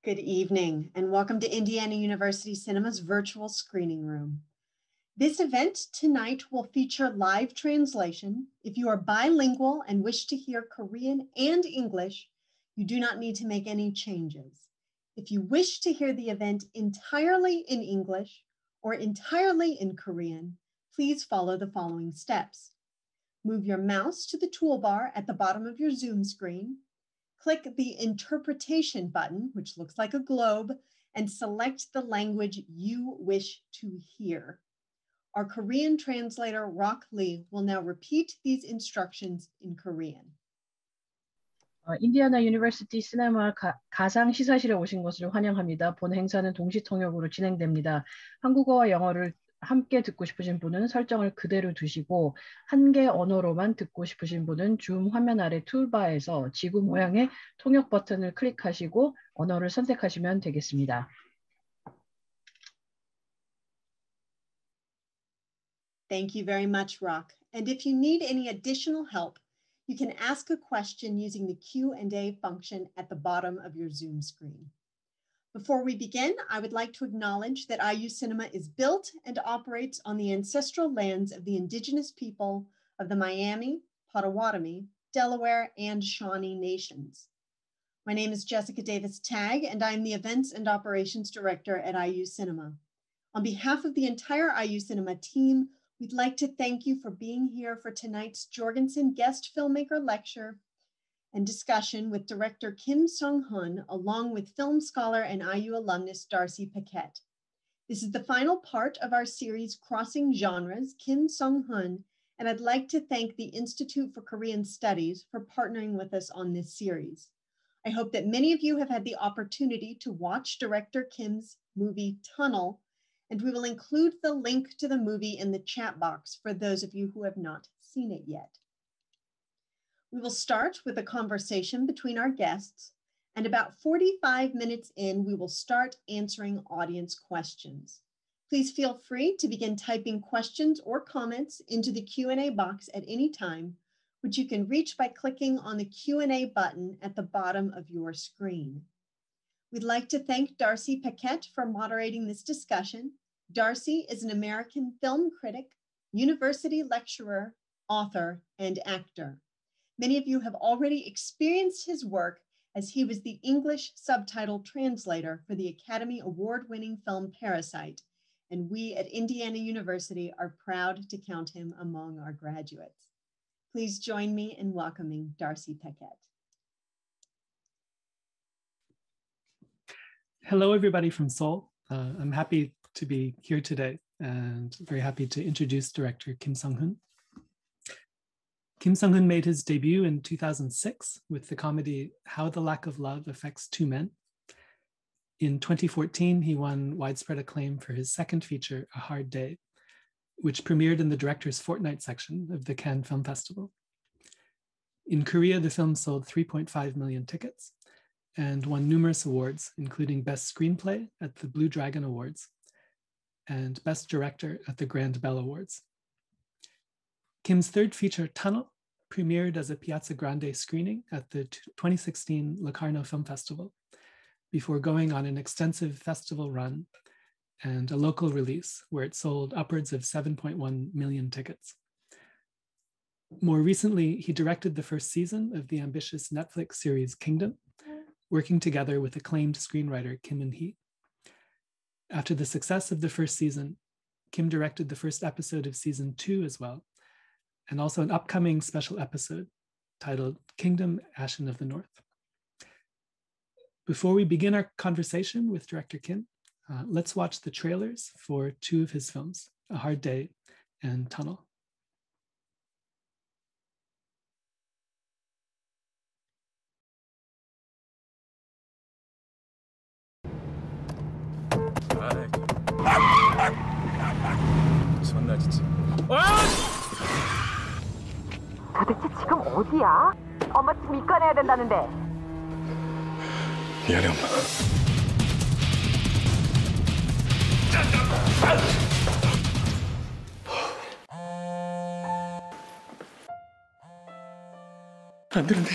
Good evening, and welcome to Indiana University Cinema's virtual screening room. This event tonight will feature live translation. If you are bilingual and wish to hear Korean and English, you do not need to make any changes. If you wish to hear the event entirely in English or entirely in Korean, please follow the following steps. Move your mouse to the toolbar at the bottom of your Zoom screen. Click the interpretation button, which looks like a globe, and select the language you wish to hear. Our Korean translator, Rock Lee, will now repeat these instructions in Korean. 인디애나 유니버시티 시네마 가상 시사실에 오신 것을 환영합니다. 본 행사는 동시 통역으로 진행됩니다. 한국어와 영어를 함께 듣고 싶으신 분은 설정을 그대로 두시고 한 개 언어로만 듣고 싶으신 분은 줌 화면 아래 툴바에서 지구 모양의 통역 버튼을 클릭하시고 언어를 선택하시면 되겠습니다. Thank you very much, Rock. And if you need any additional help, you can ask a question using the Q&A function at the bottom of your Zoom screen. Before we begin, I would like to acknowledge that IU Cinema is built and operates on the ancestral lands of the indigenous people of the Miami, Potawatomi, Delaware, and Shawnee nations. My name is Jessica Davis-Tagg, and I'm the Events and Operations Director at IU Cinema. On behalf of the entire IU Cinema team, we'd like to thank you for being here for tonight's Jorgensen Guest Filmmaker Lecture and discussion with director Kim Sung-hun, along with film scholar and IU alumnus Darcy Paquette. This is the final part of our series, Crossing Genres, Kim Sung-hun, and I'd like to thank the Institute for Korean Studies for partnering with us on this series. I hope that many of you have had the opportunity to watch director Kim's movie Tunnel, and we will include the link to the movie in the chat box for those of you who have not seen it yet. We will start with a conversation between our guests, and about 45 minutes in, we will start answering audience questions. Please feel free to begin typing questions or comments into the Q&A box at any time, which you can reach by clicking on the Q&A button at the bottom of your screen. We'd like to thank Darcy Paquette for moderating this discussion. Darcy is an American film critic, university lecturer, author, and actor. Many of you have already experienced his work as he was the English subtitle translator for the Academy Award-winning film Parasite, and we at Indiana University are proud to count him among our graduates. Please join me in welcoming Darcy Paquette. Hello, everybody from Seoul. I'm happy to be here today and very happy to introduce director Kim Sung-hun. Kim Sung-hun made his debut in 2006 with the comedy How the Lack of Love Affects Two Men. In 2014, he won widespread acclaim for his second feature, A Hard Day, which premiered in the Director's Fortnight section of the Cannes Film Festival. In Korea, the film sold 3.5 million tickets and won numerous awards, including Best Screenplay at the Blue Dragon Awards and Best Director at the Grand Bell Awards. Kim's third feature, Tunnel, premiered as a Piazza Grande screening at the 2016 Locarno Film Festival, before going on an extensive festival run and a local release where it sold upwards of 7.1 million tickets. More recently, he directed the first season of the ambitious Netflix series Kingdom, working together with acclaimed screenwriter Kim Eun-hee. After the success of the first season, Kim directed the first episode of season 2 as well, and also an upcoming special episode titled Kingdom, Ashen of the North. Before we begin our conversation with director Kim, let's watch the trailers for two of his films, A Hard Day and Tunnel. 존나 진짜. 도대체 지금 어디야? 엄마 지금 입관해야 된다는데. 미안해 엄마. 안 되는데.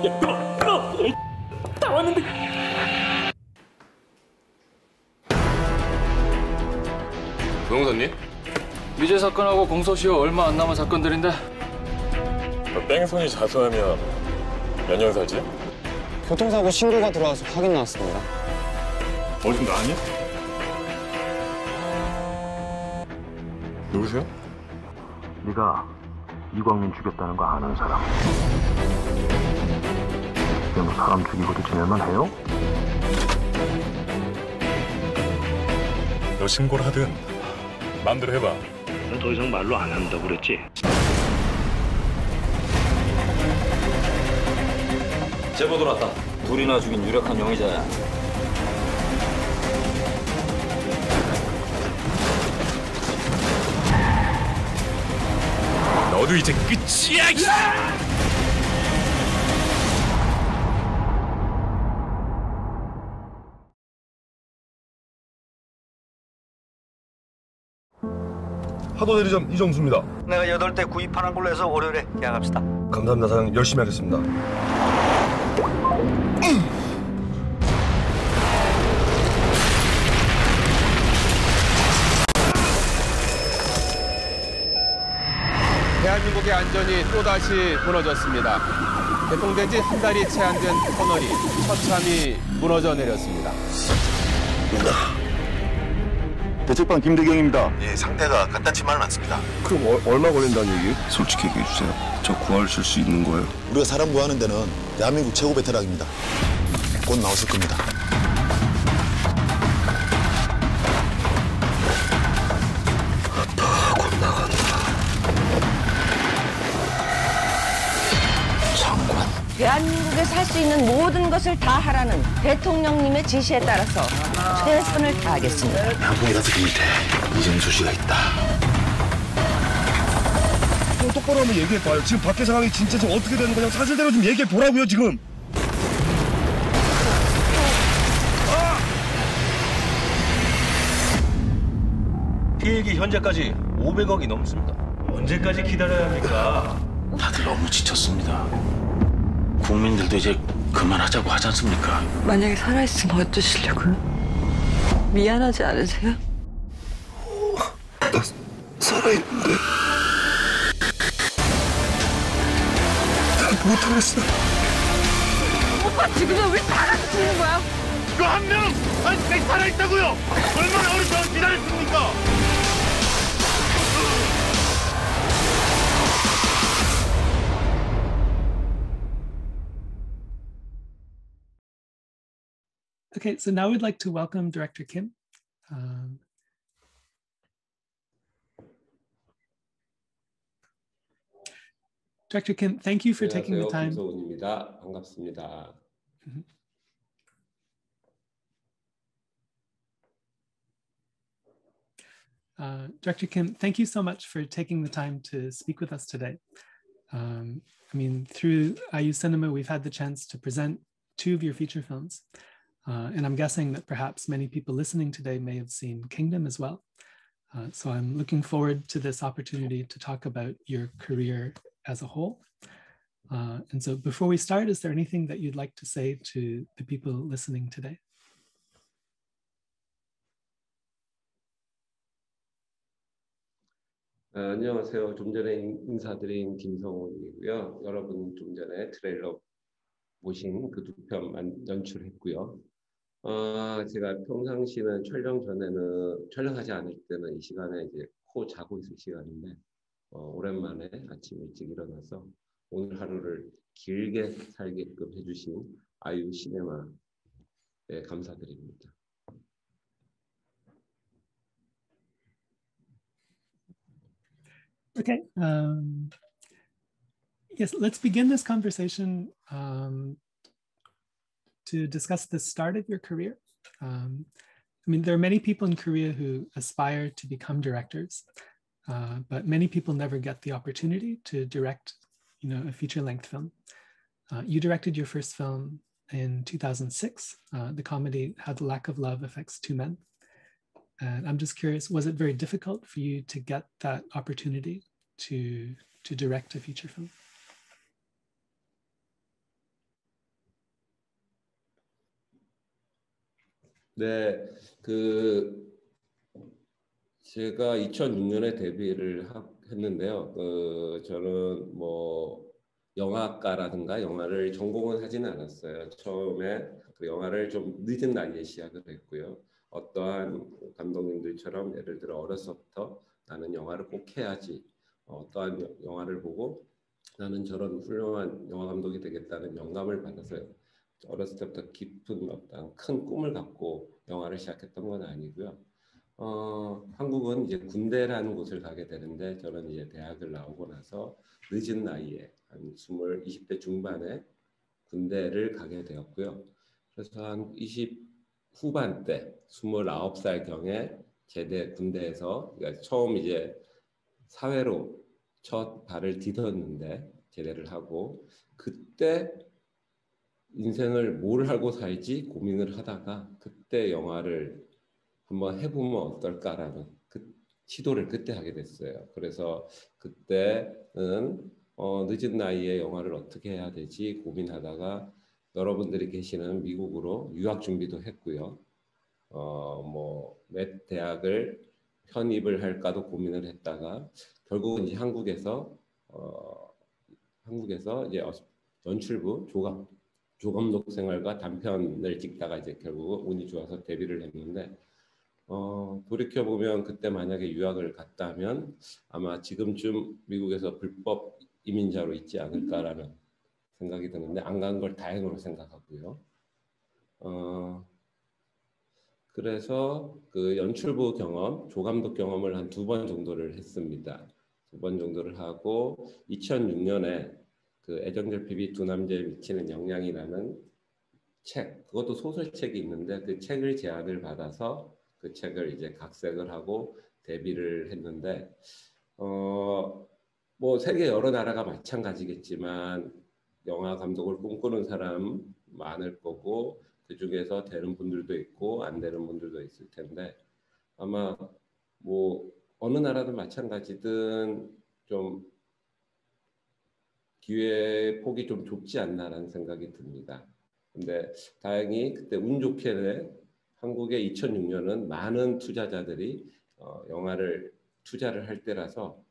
야, 나왔는데. 노영사님? 미제 사건하고 공소시효 얼마 안 남은 사건들인데. 뺑소니 자수하면 몇 년 살지? 교통사고 신고가 들어와서 확인 나왔습니다. 어디 좀 나왔니? 누구세요? 네가 이광민 죽였다는 거 아는 사람. 이게 뭐 사람 죽이고도 지낼만 해요? 너 신고를 하든 마음대로 해봐. 난 더 이상 말로 안 한다고 그랬지? 제보 들어왔다. 둘이나 죽인 유력한 용의자야. 너도 이제 끝이야! 파도 대리점 이정수입니다. 내가 8대 구입하는 걸로 해서 월요일에 계약합시다. 감사합니다. 사장님 열심히 하겠습니다. 대한민국의 안전이 또다시 무너졌습니다. 개통된 지 한 달이 채 안 된 터널이 처참히 무너져 내렸습니다. 대책반 김대경입니다. 예, 상태가 간단치만은 않습니다. 그럼 얼마 걸린다는 얘기? 솔직히 얘기해 주세요. 저 구하실 수 있는 거예요? 우리가 사람 구하는 데는 대한민국 최고 베테랑입니다. 곧 나오실 겁니다. 곧 나간다. 장관. 대한민국에 살 수 있는 모든 것을 다 하라는 대통령님의 지시에 따라서 최선을 다하겠습니다. 양풍이 다섯 개 밑에 이정수 씨가 있다. 똑바로 한번 얘기해봐요. 지금 밖에 상황이 진짜 지금 어떻게 되는 거냐 사실대로 좀 얘기해보라고요 지금. 피해액이 현재까지 500억이 넘습니다. 언제까지 기다려야 합니까? 다들 너무 지쳤습니다. 국민들도 이제 그만하자고 하지 않습니까? 만약에 살아있으면 어쩌시려고요? 미안하지 않으세요? 나 살아있는데 나 못하겠어. 오빠 지금 왜 살아있는 거야? 그 한 명 아직까지 살아있다고요. 얼마나 오랫동안 기다렸습니까? Okay, so now we'd like to welcome Director Kim. Director Kim, thank you for taking the time. 김성훈입니다. 반갑습니다. Director Kim, thank you so much for taking the time to speak with us today. I mean, through IU Cinema, we've had the chance to present 2 of your feature films. And I'm guessing that perhaps many people listening today may have seen Kingdom as well. So I'm looking forward to this opportunity to talk about your career as a whole. And so before we start, is there anything that you'd like to say to the people listening today? 안녕하세요. 좀 전에 인사드린 김성훈이고요. 여러분 좀 전에 트레일러 보신 그 2편 연출했고요. 제가 평상시는 촬영하지 않을 때는 이 시간에 이제 코 자고 있을 시간인데 오랜만에 아침 일찍 일어나서 오늘 하루를 길게 살게끔 해주신 IU 시네마에 감사드립니다. Okay. Yes, let's begin this conversation to discuss the start of your career. I mean, there are many people in Korea who aspire to become directors, but many people never get the opportunity to direct, a feature-length film. You directed your first film in 2006, the comedy How the Lack of Love Affects Two Men. And I'm just curious, was it very difficult for you to get that opportunity to direct a feature film? 네, 제가 2006년에 데뷔를 했는데요. 저는 뭐 영화과라든가 영화를 전공은 하지는 않았어요. 처음에 그 영화를 좀 늦은 나이에 시작을 했고요. 어떠한 감독님들처럼 예를 들어 어려서부터 나는 영화를 꼭 해야지, 어떠한 영화를 보고 나는 저런 훌륭한 영화 감독이 되겠다는 영감을 받아서요. 어렸을 때부터 깊은 어떤 큰 꿈을 갖고 영화를 시작했던 건 아니고요. 한국은 이제 군대라는 곳을 가게 되는데 저는 이제 대학을 나오고 나서 늦은 나이에 한 20대 중반에 군대를 가게 되었고요. 그래서 한 20 후반때 29살 경에 군대에서 그러니까 처음 이제 사회로 첫 발을 디뎠는데 제대를 하고 그때 인생을 뭘 하고 살지 고민을 하다가 그때 영화를 한번 해보면 어떨까라는 시도를 그때 하게 됐어요. 그래서 그때는 늦은 나이에 영화를 어떻게 해야 되지 고민하다가 여러분들이 계시는 미국으로 유학 준비도 했고요. 몇 대학을 편입을 할까도 고민을 했다가 결국은 이제 한국에서 이제 연출부 조감독 생활과 단편을 찍다가 이제 결국 운이 좋아서 데뷔를 했는데 돌이켜 보면 그때 만약에 유학을 갔다면 아마 지금쯤 미국에서 불법 이민자로 있지 않을까라는 생각이 드는데 안 간 걸 다행으로 생각하고요. 그래서 그 연출부 경험, 조감독 경험을 한 2번 정도를 했습니다. 2번 정도를 하고 2006년에 그 애정결핍이 두 남자에 미치는 영향이라는 책, 그것도 소설책이 있는데 그 책을 제안을 받아서 그 책을 이제 각색을 하고 데뷔를 했는데 뭐 세계 여러 나라가 마찬가지겠지만 영화 감독을 꿈꾸는 사람 많을 거고 그 중에서 되는 분들도 있고 안 되는 분들도 있을 텐데 아마 뭐 어느 나라든 마찬가지든 좀 기회의 폭이 좀 좁지 않나라는 생각이 듭니다. 근데 다행히 그때 운 좋게 한국의 2006년은 많은 투자자들이 영화를 투자를 할 때라서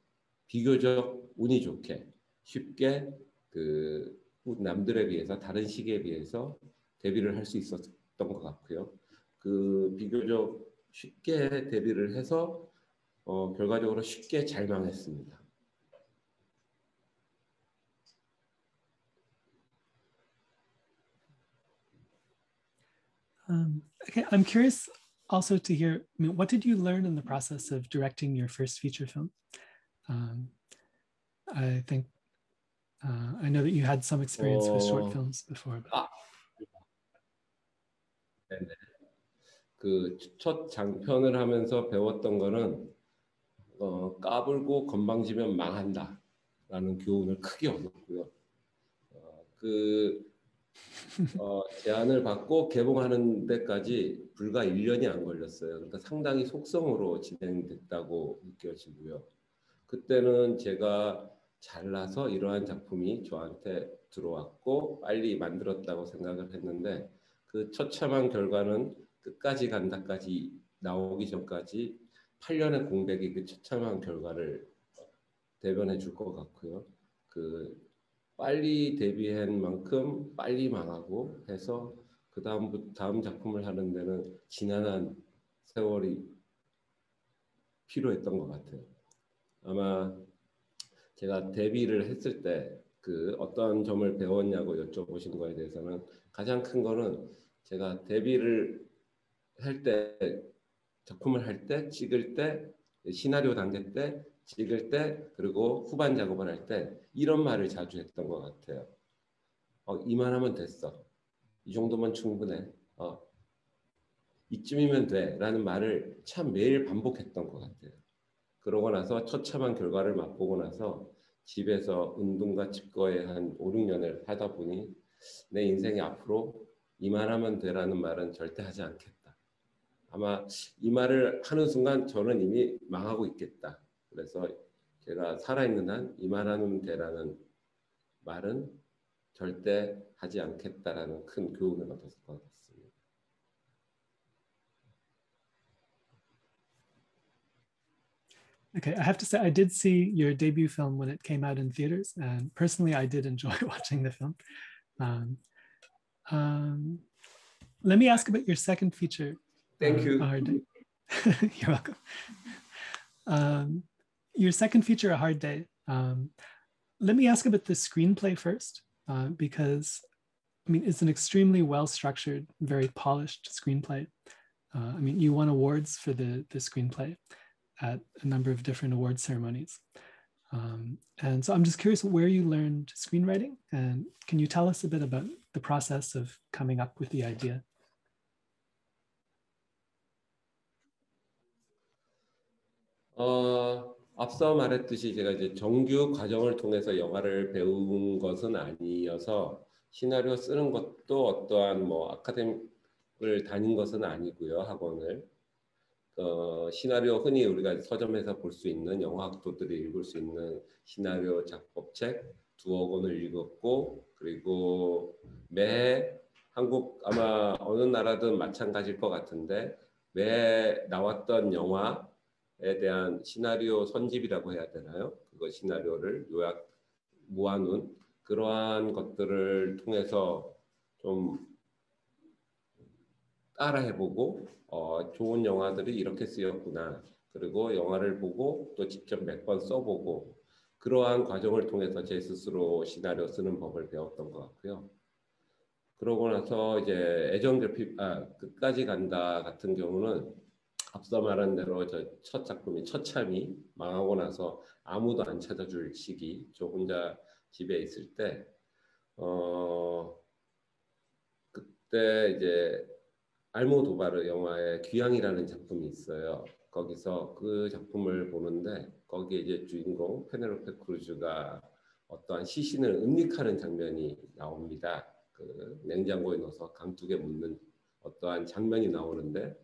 비교적 운이 좋게 쉽게 그 남들에 비해서 다른 시기에 비해서 데뷔를 할 수 있었던 것 같고요. 그 비교적 쉽게 데뷔를 해서 결과적으로 쉽게 잘 망했습니다. Okay, I'm curious also to hear, I mean, what did you learn in the process of directing your first feature film? I think, I know that you had some experience with short films before. But... 그 첫 장편을 하면서 배웠던 거는 까불고 건방지면 망한다라는 교훈을 크게 얻었고요. 제안을 받고 개봉하는 데까지 불과 1년이 안 걸렸어요. 그러니까 상당히 속성으로 진행됐다고 느껴지고요. 그때는 제가 잘나서 이러한 작품이 저한테 들어왔고 빨리 만들었다고 생각을 했는데 그 처참한 결과는 끝까지 간다까지 나오기 전까지 8년의 공백이 그 처참한 결과를 대변해 줄 것 같고요. 빨리 데뷔한 만큼 빨리 망하고 해서 다음 작품을 하는 데는 지난한 세월이 필요했던 것 같아요. 아마 제가 데뷔를 했을 때 어떤 점을 배웠냐고 여쭤보신 거에 대해서는 가장 큰 거는 제가 데뷔를 할 때, 작품을 할 때, 찍을 때, 시나리오 단계 때, 찍을 때, 그리고 후반 작업을 할 때 이런 말을 자주 했던 것 같아요. 이만하면 됐어. 이 정도면 충분해. 이쯤이면 돼. 라는 말을 참 매일 반복했던 것 같아요. 그러고 나서 처참한 결과를 맛보고 나서 집에서 운동과 집거에 한 5, 6년을 하다 보니 내 인생이 앞으로 이만하면 돼라는 말은 절대 하지 않겠다. 아마 이 말을 하는 순간 저는 이미 망하고 있겠다. 그래서 제가 살아있는 한 이만하면 돼라는 말은 절대 하지 않겠다라는 큰 교훈을 얻었을 것 같습니다. Okay, I have to say, I did see your debut film when it came out in theaters, and personally, I did enjoy watching the film. Let me ask about your second feature. Thank you. A Hard Day. You're welcome. Your second feature, A Hard Day. Let me ask about the screenplay first, because I mean, it's an extremely well-structured, very polished screenplay. I mean, you won awards for the screenplay at a number of different award ceremonies. And so I'm just curious where you learned screenwriting, and can you tell us a bit about the process of coming up with the idea? 앞서 말했듯이 제가 이제 정규 과정을 통해서 영화를 배운 것은 아니어서 시나리오 쓰는 것도 어떠한 뭐 아카데미를 다닌 것은 아니고요, 학원을. 시나리오 흔히 우리가 서점에서 볼 수 있는 영화학도들이 읽을 수 있는 시나리오 작법책 2억 권을 읽었고, 그리고 매해 한국 아마 어느 나라든 마찬가지일 것 같은데 매해 나왔던 영화에 대한 시나리오 선집이라고 해야 되나요? 그거 시나리오를 요약 모아놓은 그러한 것들을 통해서 좀 따라해보고 좋은 영화들이 이렇게 쓰였구나. 그리고 영화를 보고 또 직접 몇 번 써보고 그러한 과정을 통해서 제 스스로 시나리오 쓰는 법을 배웠던 것 같고요. 그러고 나서 이제 애정결핍, 끝까지 간다 같은 경우는 앞서 말한 대로 저 첫 작품이 처참히 망하고 나서 아무도 안 찾아줄 시기, 저 혼자 집에 있을 때 그때 이제 알모도바르 영화의 귀향이라는 작품이 있어요. 거기서 그 작품을 보는데 거기에 이제 주인공 페넬로페 크루즈가 어떠한 시신을 은닉하는 장면이 나옵니다. 그 냉장고에 넣어서 강둑에 묻는 어떠한 장면이 나오는데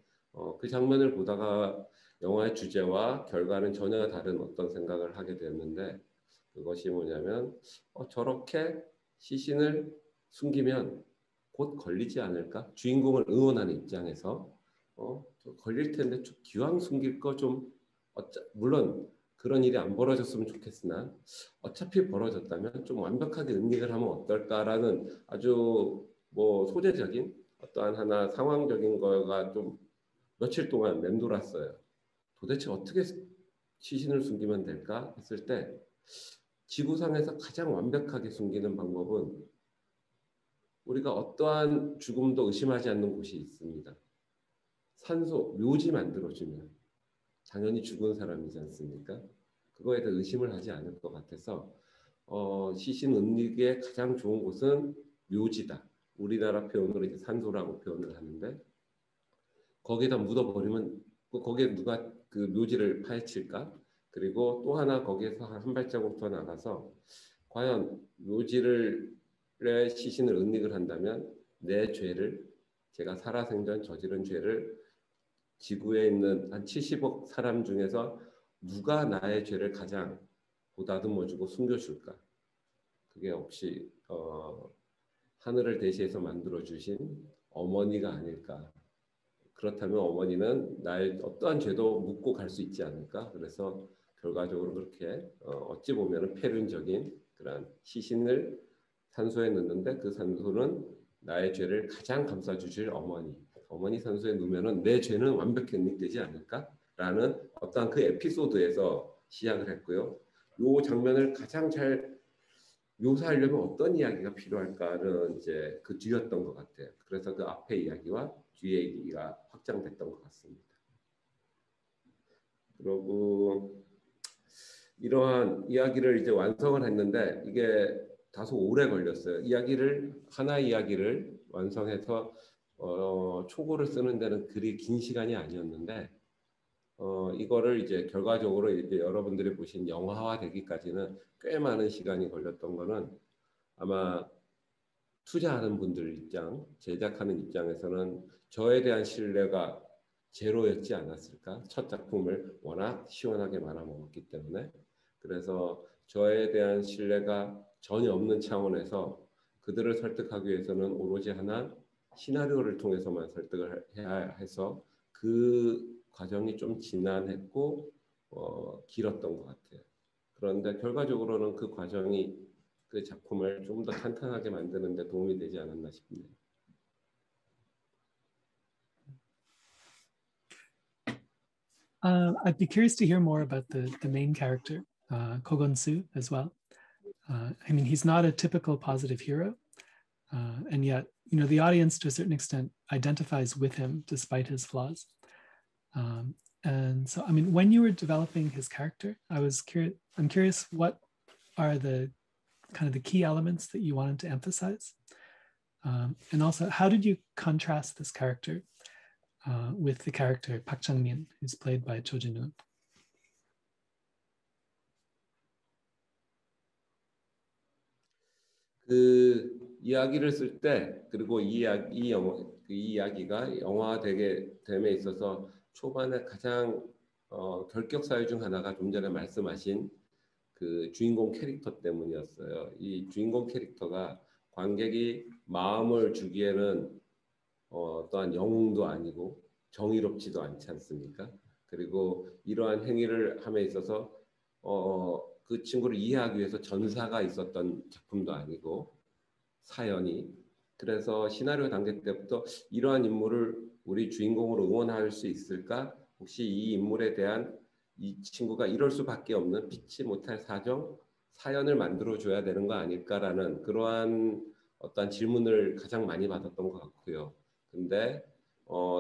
그 장면을 보다가 영화의 주제와 결과는 전혀 다른 어떤 생각을 하게 되었는데 그것이 뭐냐면 저렇게 시신을 숨기면 곧 걸리지 않을까? 주인공을 응원하는 입장에서 걸릴 텐데 좀 기왕 숨길 거 좀 물론 그런 일이 안 벌어졌으면 좋겠으나 어차피 벌어졌다면 좀 완벽하게 은닉을 하면 어떨까라는 아주 뭐 소재적인 어떠한 하나 상황적인 거가 좀 며칠 동안 맴돌았어요. 도대체 어떻게 시신을 숨기면 될까 했을 때 지구상에서 가장 완벽하게 숨기는 방법은 우리가 어떠한 죽음도 의심하지 않는 곳이 있습니다. 산소, 묘지 만들어주면 당연히 죽은 사람이지 않습니까? 그거에 대해 의심을 하지 않을 것 같아서 시신 은닉의 가장 좋은 곳은 묘지다. 우리나라 표현으로 이제 산소라고 표현을 하는데 거기에다 묻어버리면 거기에 누가 그 묘지를 파헤칠까? 그리고 또 하나 거기에서 한 발자국 더 나가서 과연 묘지를 시신을 은닉을 한다면 내 죄를 제가 살아생전 저지른 죄를 지구에 있는 한 70억 사람 중에서 누가 나의 죄를 가장 보다듬어주고 숨겨줄까? 그게 혹시 하늘을 대신해서 만들어주신 어머니가 아닐까? 그렇다면 어머니는 나의 어떠한 죄도 묻고 갈 수 있지 않을까? 그래서 결과적으로 그렇게 어찌 보면 폐륜적인 그런 시신을 산소에 넣는데 그 산소는 나의 죄를 가장 감싸주실 어머니 산소에 넣으면 내 죄는 완벽히 은닉되지 않을까라는 어떠한 그 에피소드에서 시작을 했고요. 이 장면을 가장 잘 묘사하려면 어떤 이야기가 필요할까는 이제 그 뒤였던 것 같아요. 그래서 그 앞에 이야기와 뒤에 얘기가 확장됐던 것 같습니다. 그리고 이러한 이야기를 이제 완성을 했는데 이게 다소 오래 걸렸어요. 하나의 이야기를 완성해서 초고를 쓰는 데는 그리 긴 시간이 아니었는데 이거를 이제 결과적으로 이제 여러분들이 보신 영화화 되기까지는 꽤 많은 시간이 걸렸던 거는 아마 투자하는 분들 입장, 제작하는 입장에서는 저에 대한 신뢰가 제로였지 않았을까? 첫 작품을 워낙 시원하게 말아먹었기 때문에 그래서 저에 대한 신뢰가 전혀 없는 차원에서 그들을 설득하기 위해서는 오로지 하나 시나리오를 통해서만 설득을 해야 해서 그 과정이 좀 지난했고 길었던 것 같아요. 그런데 결과적으로는 그 과정이 그 작품을 좀 더 탄탄하게 만드는 데 도움이 되지 않았나 싶네요. I'd be curious to hear more about the main character, Ko Gon-soo, as well. I mean, he's not a typical positive hero, and yet, you know, the audience to a certain extent identifies with him despite his flaws. And so, I mean, when you were developing his character, I'm curious, what are the kind of the key elements that you wanted to emphasize? And also, how did you contrast this character with the character Park Chang-min, who's played by Cho Jin-woo? 그 이야기를 쓸 때, 그리고 이 이야기가 영화되게 됨에 있어서 초반에 가장 결격 사유 중 하나가 좀 전에 말씀하신 그 주인공 캐릭터 때문이었어요. 이 주인공 캐릭터가 관객이 마음을 주기에는 또한 영웅도 아니고 정의롭지도 않지 않습니까? 그리고 이러한 행위를 함에 있어서 그 친구를 이해하기 위해서 전사가 있었던 작품도 아니고 사연이, 그래서 시나리오 단계 때부터 이러한 인물을 우리 주인공으로 응원할 수 있을까? 혹시 이 인물에 대한 이 친구가 이럴 수밖에 없는 피치 못할 사연을 만들어줘야 되는 거 아닐까라는 그러한 어떤 질문을 가장 많이 받았던 것 같고요. 근데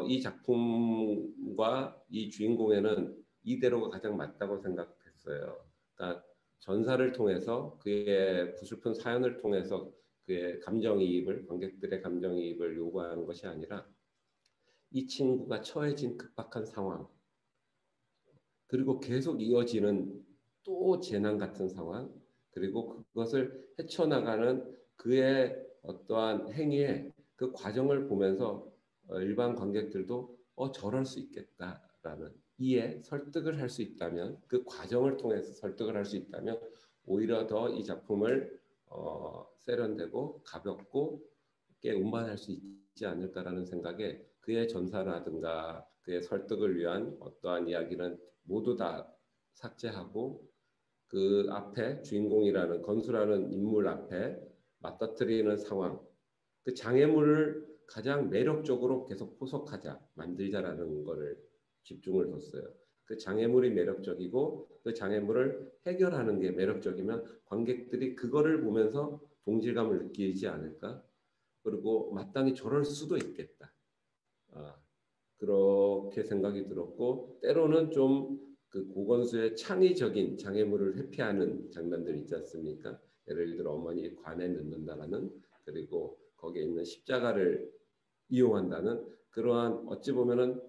이 작품과 이 주인공에는 이대로가 가장 맞다고 생각했어요. 그러니까 전사를 통해서 그의 부슬픈 사연을 통해서 그의 감정이입을, 관객들의 감정이입을 요구하는 것이 아니라 이 친구가 처해진 급박한 상황, 그리고 계속 이어지는 또 재난 같은 상황, 그리고 그것을 헤쳐나가는 그의 어떠한 행위에 그 과정을 보면서 일반 관객들도 저럴 수 있겠다라는 이해, 설득을 할 수 있다면, 그 과정을 통해서 설득을 할 수 있다면 오히려 더 이 작품을 세련되고 가볍고 꽤 운반할 수 있지 않을까라는 생각에 그의 전사라든가 그의 설득을 위한 어떠한 이야기는 모두 다 삭제하고 그 앞에 주인공이라는 건수라는 인물 앞에 맞닥뜨리는 상황, 그 장애물을 가장 매력적으로 계속 포석하자, 만들자라는 거를 집중을 뒀어요. 그 장애물이 매력적이고 그 장애물을 해결하는 게 매력적이면 관객들이 그거를 보면서 동질감을 느끼지 않을까? 그리고 마땅히 저럴 수도 있겠다. 그렇게 생각이 들었고, 때로는 좀 그 고건수의 창의적인 장애물을 회피하는 장면들 있지 않습니까? 예를 들어 어머니 관에 넣는다라는, 그리고 거기에 있는 십자가를 이용한다는 그러한 어찌 보면은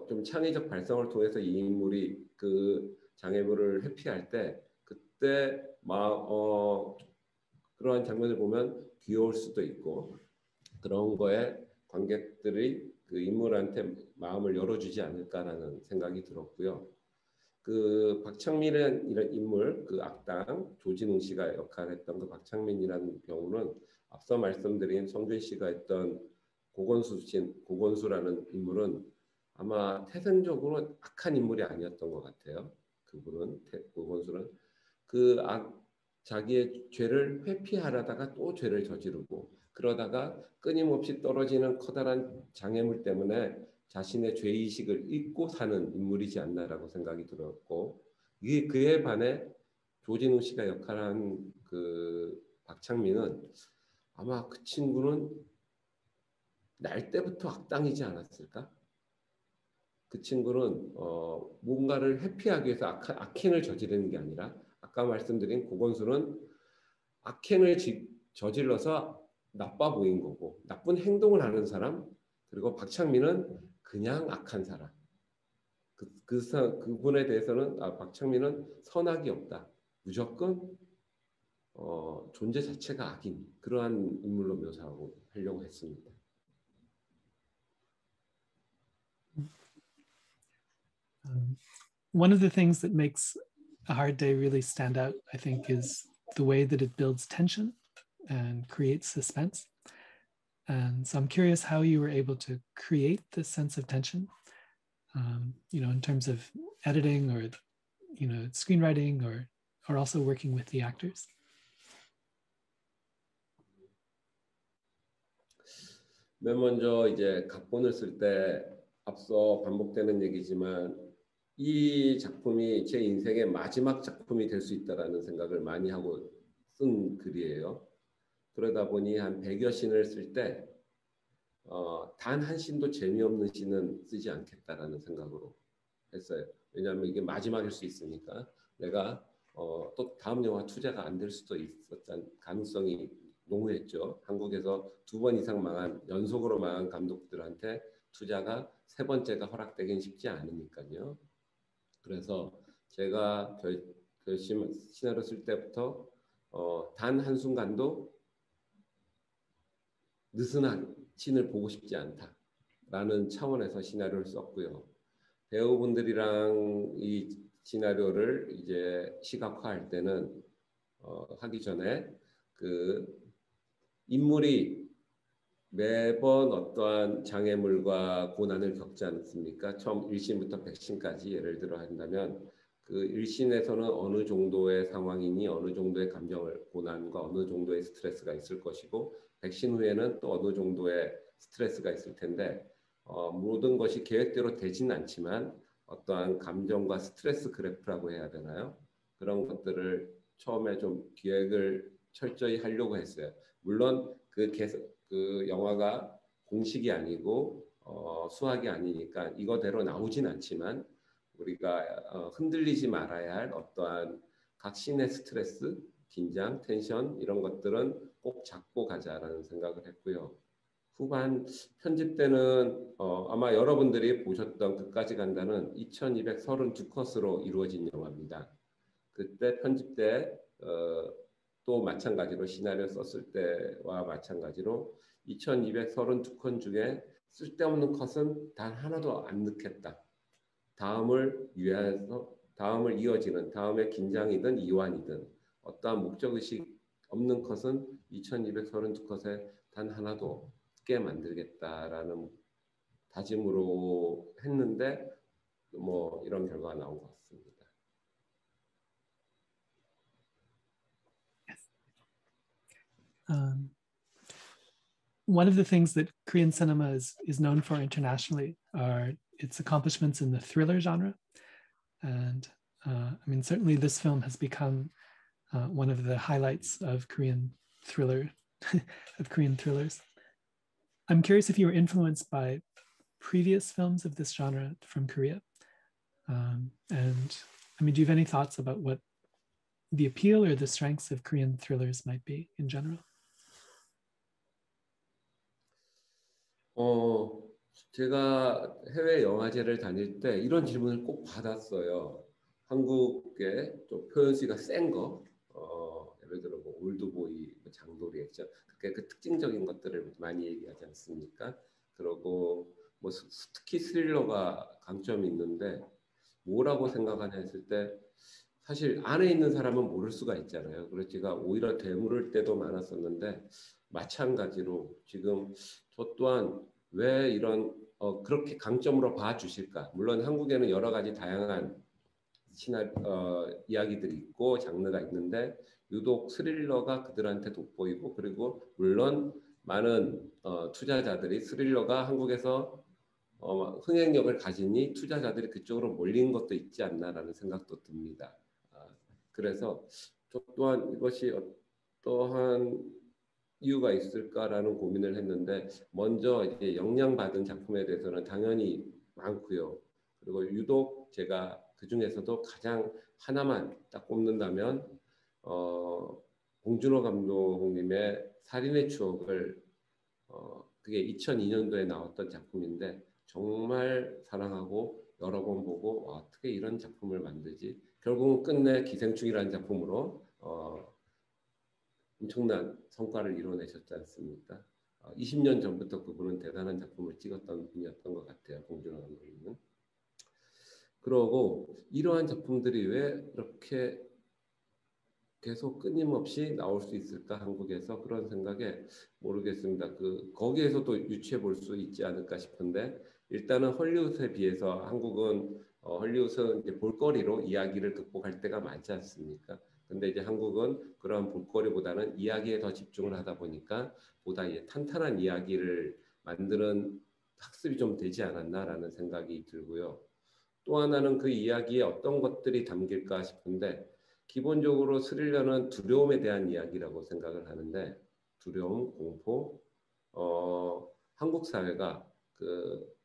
좀 창의적 발성을 통해서 이 인물이 그 장애물을 회피할 때 그때 그러한 장면을 보면 귀여울 수도 있고, 그런 거에 관객들이 그 인물한테 마음을 열어주지 않을까라는 생각이 들었고요. 그 박창민이라는 이런 인물, 그 악당 조진웅 씨가 역할했던 그 박창민이라는 경우는 앞서 말씀드린 성준 씨가 했던 고건수라는 인물은 아마 태생적으로 악한 인물이 아니었던 것 같아요. 고건수는 자기의 죄를 회피하려다가 또 죄를 저지르고, 그러다가 끊임없이 떨어지는 커다란 장애물 때문에 자신의 죄의식을 잊고 사는 인물이지 않나라고 생각이 들었고, 그에 반해 조진웅 씨가 역할한 그 박창민은 아마 그 친구는 날 때부터 악당이지 않았을까? 그 친구는 뭔가를 회피하기 위해서 악행을 저지르는 게 아니라, 아까 말씀드린 고건수는 악행을 저질러서 나빠 보인 거고 나쁜 행동을 하는 사람, 그리고 박창민은 그냥 악한 사람. 그분에 대해서는 박창민은 선악이 없다. 무조건 존재 자체가 악인, 그러한 인물로 묘사하려고 했습니다. One of the things that makes A Hard Day really stand out, I think, is the way that it builds tension and creates suspense. And so I'm curious how you were able to create this sense of tension, in terms of editing or screenwriting or also working with the actors? 맨 먼저 이제 각본을 쓸 때 앞서 반복되는 얘기지만 이 작품이 제 인생의 마지막 작품이 될 수 있다라는 생각을 많이 하고 쓴 글이에요. 그러다 보니 한 100여 씬을 쓸 때 단 한 씬도 재미없는 씬은 쓰지 않겠다라는 생각으로 했어요. 왜냐하면 이게 마지막일 수 있으니까 내가 또 다음 영화 투자가 안 될 수도 있었던 가능성이 농후했죠. 한국에서 2번 이상 연속으로 망한 감독들한테 투자가 3번째가 허락되긴 쉽지 않으니까요. 그래서 제가 시나리오 쓸 때부터 단 한순간도 느슨한 씬을 보고 싶지 않다라는 차원에서 시나리오를 썼고요. 배우분들이랑 이 시나리오를 이제 시각화할 때는 하기 전에 그 인물이 매번 어떠한 장애물과 고난을 겪지 않습니까? 처음 1신부터 100신까지 예를 들어 한다면 그 1신에서는 어느 정도의 상황이니 어느 정도의 감정을 고난과 어느 정도의 스트레스가 있을 것이고 100신 후에는 또 어느 정도의 스트레스가 있을 텐데 모든 것이 계획대로 되지는 않지만 어떠한 감정과 스트레스 그래프라고 해야 되나요? 그런 것들을 처음에 좀 기획을 철저히 하려고 했어요. 물론 그 영화가 공식이 아니고 수학이 아니니까 이거대로 나오진 않지만 우리가 흔들리지 말아야 할 어떠한 각 씬의 스트레스, 긴장, 텐션 이런 것들은 꼭 잡고 가자라는 생각을 했고요. 후반 편집 때는 아마 여러분들이 보셨던 끝까지 간다는 2232컷으로 이루어진 영화입니다. 그때 편집 때 또 마찬가지로 시나리오 썼을 때와 마찬가지로 2232컷 중에 쓸데없는 컷은 단 하나도 안 넣겠다. 다음을 이어지는 다음에 긴장이든 이완이든 어떠한 목적의식 없는 컷은 2232컷에 단 하나도 없게 만들겠다라는 다짐으로 했는데 뭐 이런 결과가 나온 것 같습니다. One of the things that Korean cinema is known for internationally are its accomplishments in the thriller genre. And I mean, certainly this film has become one of the highlights of Korean thrillers. I'm curious if you were influenced by previous films of this genre from Korea. And I mean, do you have any thoughts about what the appeal or the strengths of Korean thrillers might be in general? 제가 해외 영화제를 다닐 때 이런 질문을 꼭 받았어요. 한국의 좀 표현수가 센 거, 예를 들어 뭐 올드보이, 장도리 액션, 그 특징적인 것들을 많이 얘기하지 않습니까? 그리고 뭐 특히 스릴러가 강점이 있는데 뭐라고 생각하냐 했을 때 사실 안에 있는 사람은 모를 수가 있잖아요. 그래서 제가 오히려 되물을 때도 많았었는데 마찬가지로 지금 저 또한 왜 이런 그렇게 강점으로 봐주실까? 물론 한국에는 여러 가지 다양한 이야기들이 있고 장르가 있는데 유독 스릴러가 그들한테 돋보이고 그리고 물론 많은 투자자들이 스릴러가 한국에서 흥행력을 가지니 투자자들이 그쪽으로 몰린 것도 있지 않나라는 생각도 듭니다. 그래서 저 또한 이것이 어떠한 이유가 있을까라는 고민을 했는데 먼저 이제 영향받은 작품에 대해서는 당연히 많고요. 그리고 유독 제가 그 중에서도 가장 하나만 딱 꼽는다면 봉준호 감독님의 살인의 추억을 그게 2002년도에 나왔던 작품인데 정말 사랑하고 여러 번 보고 어떻게 이런 작품을 만들지? 결국은 끝내 기생충이라는 작품으로 엄청난 성과를 이뤄내셨지 않습니까? 20년 전부터 그분은 대단한 작품을 찍었던 분이었던 것 같아요. 봉준호 감독님은. 그러고 이러한 작품들이 왜 이렇게 계속 끊임없이 나올 수 있을까 한국에서 그런 생각에 모르겠습니다. 거기에서도 유추해 볼 수 있지 않을까 싶은데 일단은 헐리우드에 비해서 한국은 헐리우드는 이제 볼거리로 이야기를 극복할 때가 많지 않습니까? 근데 이제 한국은 그런 볼거리보다는 이야기에 더 집중을 하다 보니까 보다 이제 탄탄한 이야기를 만드는 학습이 좀 되지 않았나라는 생각이 들고요. 또 하나는 그 이야기에 어떤 것들이 담길까 싶은데 기본적으로 스릴러는 두려움에 대한 이야기라고 생각을 하는데 두려움, 공포, 한국 사회가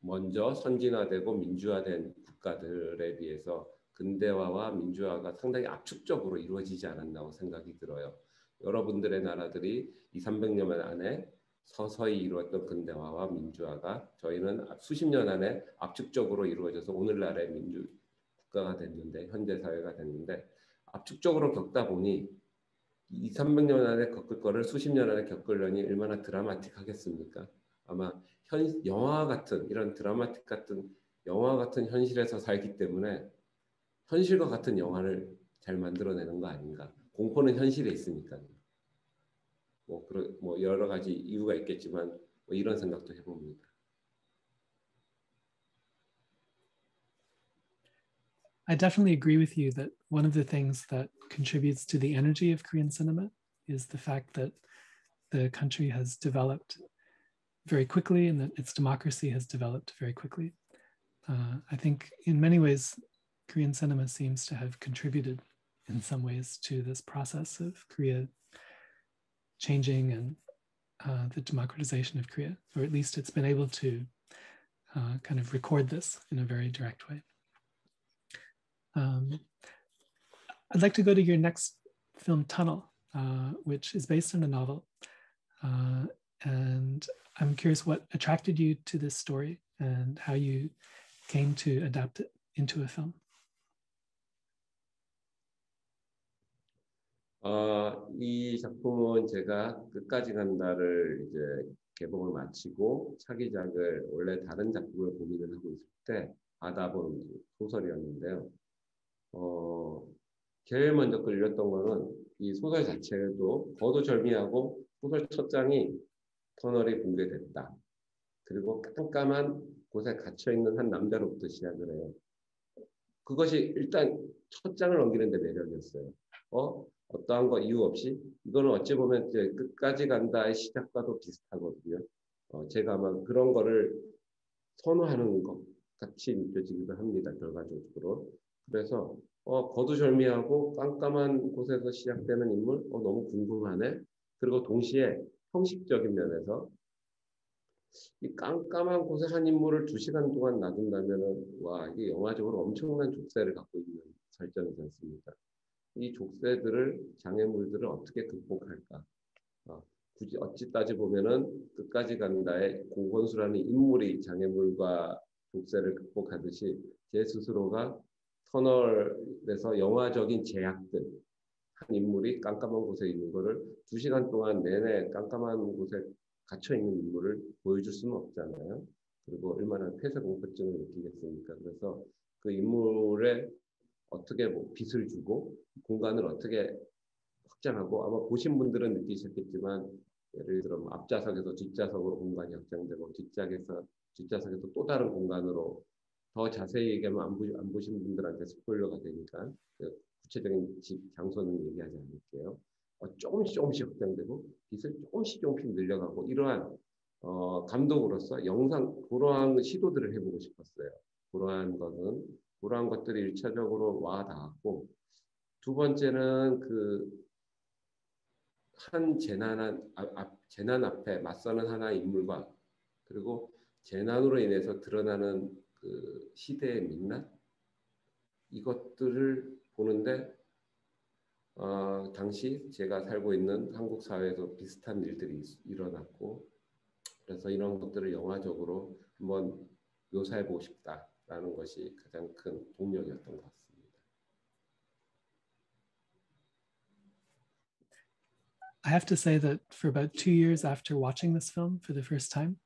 먼저 선진화되고 민주화된 국가들에 비해서 근대화와 민주화가 상당히 압축적으로 이루어지지 않았나고 생각이 들어요. 여러분들의 나라들이 200~300년 안에 서서히 이루어졌던 근대화와 민주화가 저희는 수십 년 안에 압축적으로 이루어져서 오늘날의 민주 국가가 됐는데 현대 사회가 됐는데 압축적으로 겪다 보니 200~300년 안에 겪을 거를 수십 년 안에 겪으려니 얼마나 드라마틱하겠습니까? 아마 영화 같은 이런 드라마틱 같은 영화 같은 현실에서 살기 때문에 현실과 같은 영화를 잘 만들어내는 거 아닌가? 공포는 현실에 있으니까요. 뭐 여러 가지 이유가 있겠지만 뭐 이런 생각도 해봅니다. I definitely agree with you that one of the things that contributes to the energy of Korean cinema is the fact that the country has developed very quickly and that its democracy has developed very quickly. I think in many ways, Korean cinema seems to have contributed in some ways to this process of Korea changing and the democratization of Korea, or at least it's been able to kind of record this in a very direct way. I'd like to go to your next film, Tunnel, which is based on a novel. And I'm curious what attracted you to this story and how you came to adapt it into a film. 이 작품은 제가 끝까지 간다를 이제 개봉을 마치고 차기작을 원래 다른 작품을 고민을 하고 있을 때 받아본 소설이었는데요. 제일 먼저 끌렸던 거는 이 소설 자체도 거두절미하고 소설 첫 장이 터널이 붕괴됐다. 그리고 깜깜한 곳에 갇혀있는 한 남자로부터 시작을 해요. 그것이 일단 첫 장을 넘기는 데 매력이었어요. 어떠한 거 이유 없이 이거는 어찌 보면 이제 끝까지 간다의 시작과도 비슷하거든요. 제가 아마 그런 거를 선호하는 것 같이 느껴지기도 합니다. 결과적으로. 그래서 거두절미하고 깜깜한 곳에서 시작되는 인물 너무 궁금하네. 그리고 동시에 형식적인 면에서 이 깜깜한 곳에 한 인물을 2시간 동안 놔둔다면은 와 이게 영화적으로 엄청난 족쇄를 갖고 있는 설정이지 않습니까? 이 족쇄들을 장애물들을 어떻게 극복할까? 굳이 어찌 따지 보면은 끝까지 간다의 고건수라는 인물이 장애물과 족쇄를 극복하듯이 제 스스로가 터널에서 영화적인 제약들 한 인물이 깜깜한 곳에 있는 거를 2시간 동안 내내 깜깜한 곳에 갇혀 있는 인물을 보여줄 수는 없잖아요. 그리고 얼마나 폐쇄공포증을 느끼겠습니까? 그래서 그 인물에 어떻게 빛을 주고 공간을 어떻게 확장하고 아마 보신 분들은 느끼셨겠지만 예를 들어 앞좌석에서 뒷좌석으로 공간이 확장되고 뒷좌석에서 또 다른 공간으로 더 자세히 얘기하면 안 보신 분들한테 스포일러가 되니까 구체적인 장소는 얘기하지 않을게요. 조금씩 확장되고 빛을 조금씩 늘려가고 이러한 감독으로서 그러한 시도들을 해보고 싶었어요. 그러한 것들이 1차적으로 와 닿았고 두 번째는 한 재난 앞에 맞서는 하나의 인물과 그리고 재난으로 인해서 드러나는 그 시대의 민낯 이것들을 보는데 당시 제가 살고 있는 한국 사회에서 비슷한 일들이 일어났고 그래서 이런 것들을 영화적으로 한번 묘사해보고 싶다라는 것이 가장 큰 동력이었던 것 같습니다. I have to say that for about 2 years after watching this film for the first time,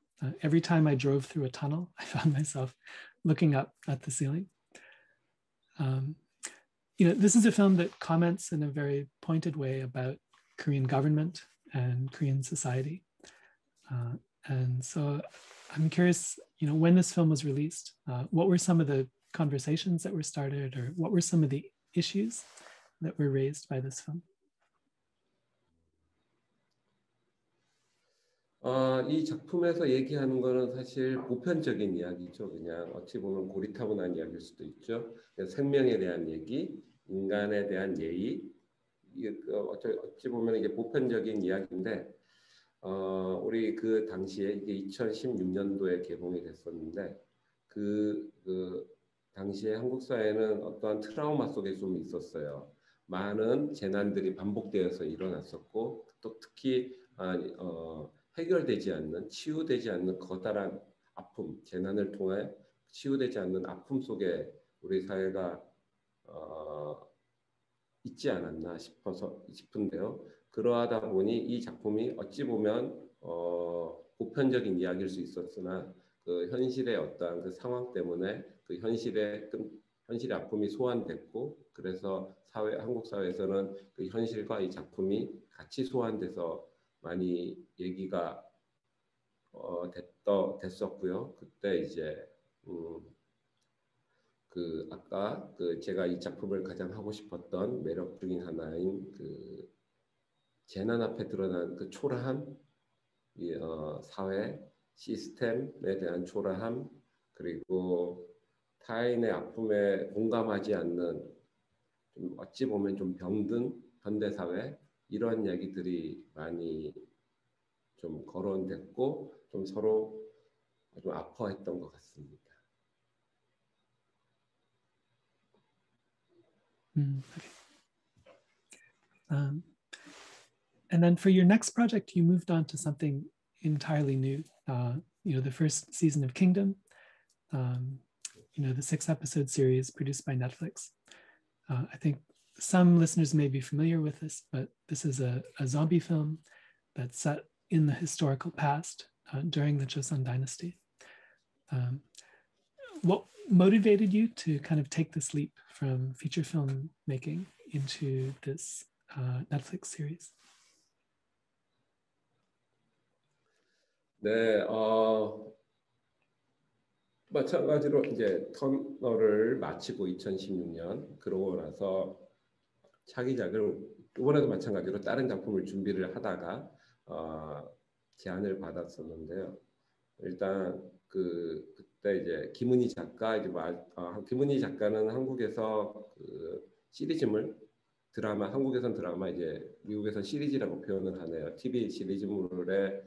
every time I drove through a tunnel, I found myself looking up at the ceiling. This is a film that comments in a very pointed way about Korean government and Korean society. And so I'm curious, when this film was released, what were some of the conversations that were started, or what were some of the issues that were raised by this film? 이 작품에서 얘기하는 거는 사실 보편적인 이야기죠. 그냥 어찌 보면 고리타분한 이야기일 수도 있죠. 생명에 대한 얘기, 인간에 대한 예의, 어찌 보면 이게 보편적인 이야기인데, 우리 그 당시에 이게 2016년도에 개봉이 됐었는데, 그 당시에 한국 사회는 어떠한 트라우마 속에 좀 있었어요. 많은 재난들이 반복되어서 일어났었고, 또 특히 해결되지 않는, 치유되지 않는 커다란 아픔, 재난을 통해 치유되지 않는 아픔 속에 우리 사회가 있지 않았나 싶은데요. 그러하다 보니 이 작품이 어찌 보면 보편적인 이야기일 수 있었으나 그 현실의 어떠한 그 상황 때문에 그 현실의 아픔이 소환됐고, 그래서 한국 사회에서는 그 현실과 이 작품이 같이 소환돼서 많이 얘기가 됐었고요. 그때 이제 아까 제가 이 작품을 가장 하고 싶었던 매력 중인 하나인 그 재난 앞에 드러난 그 초라함, 사회 시스템에 대한 초라함, 그리고 타인의 아픔에 공감하지 않는, 좀 어찌 보면 좀 병든 현대 사회, 이러한 이야기들이 많이 좀 거론됐고 좀 서로 좀 아파했던 것 같습니다. Okay. And then for your next project, you moved on to something entirely new. The first season of Kingdom, the 6-episode series produced by Netflix. I think some listeners may be familiar with this, but this is a zombie film that's set in the historical past during the Joseon Dynasty. What motivated you to kind of take this leap from feature film making into this Netflix series? 네, 마찬가지로 이제 터널을 마치고 2016년 그러고 나서 차기작을 이번에도 마찬가지로 다른 작품을 준비를 하다가 제안을 받았었는데요. 일단 그때 이제 김은희 작가 김은희 작가는 한국에서 그 시리즈물 드라마, 한국에선 드라마, 이제 미국에선 시리즈라고 표현을 하네요. TV 시리즈물에서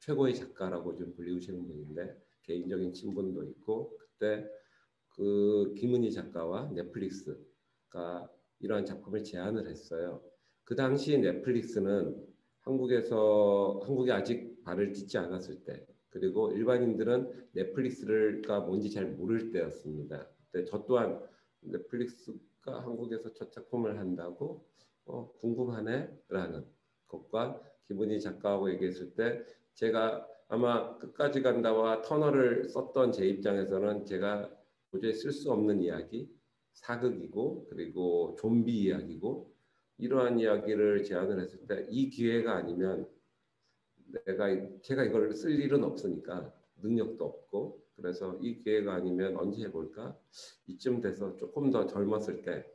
최고의 작가라고 좀 불리우시는 분인데, 개인적인 친분도 있고, 그때 그 김은희 작가와 넷플릭스가 이러한 작품을 제안을 했어요. 그 당시 넷플릭스는 한국에 아직 발을 딛지 않았을 때, 그리고 일반인들은 넷플릭스가 뭔지 잘 모를 때였습니다. 그때 저 또한 넷플릭스가 한국에서 첫 작품을 한다고 궁금하네라는 것과 김은희 작가하고 얘기했을 때, 제가 아마 끝까지 간다와 터널을 썼던 제 입장에서는 제가 도저히 쓸 수 없는 이야기, 사극이고 그리고 좀비 이야기고, 이러한 이야기를 제안을 했을 때 이 기회가 아니면 제가 이걸 쓸 일은 없으니까, 능력도 없고, 그래서 이 기회가 아니면 언제 해볼까? 이쯤 돼서 조금 더 젊었을 때,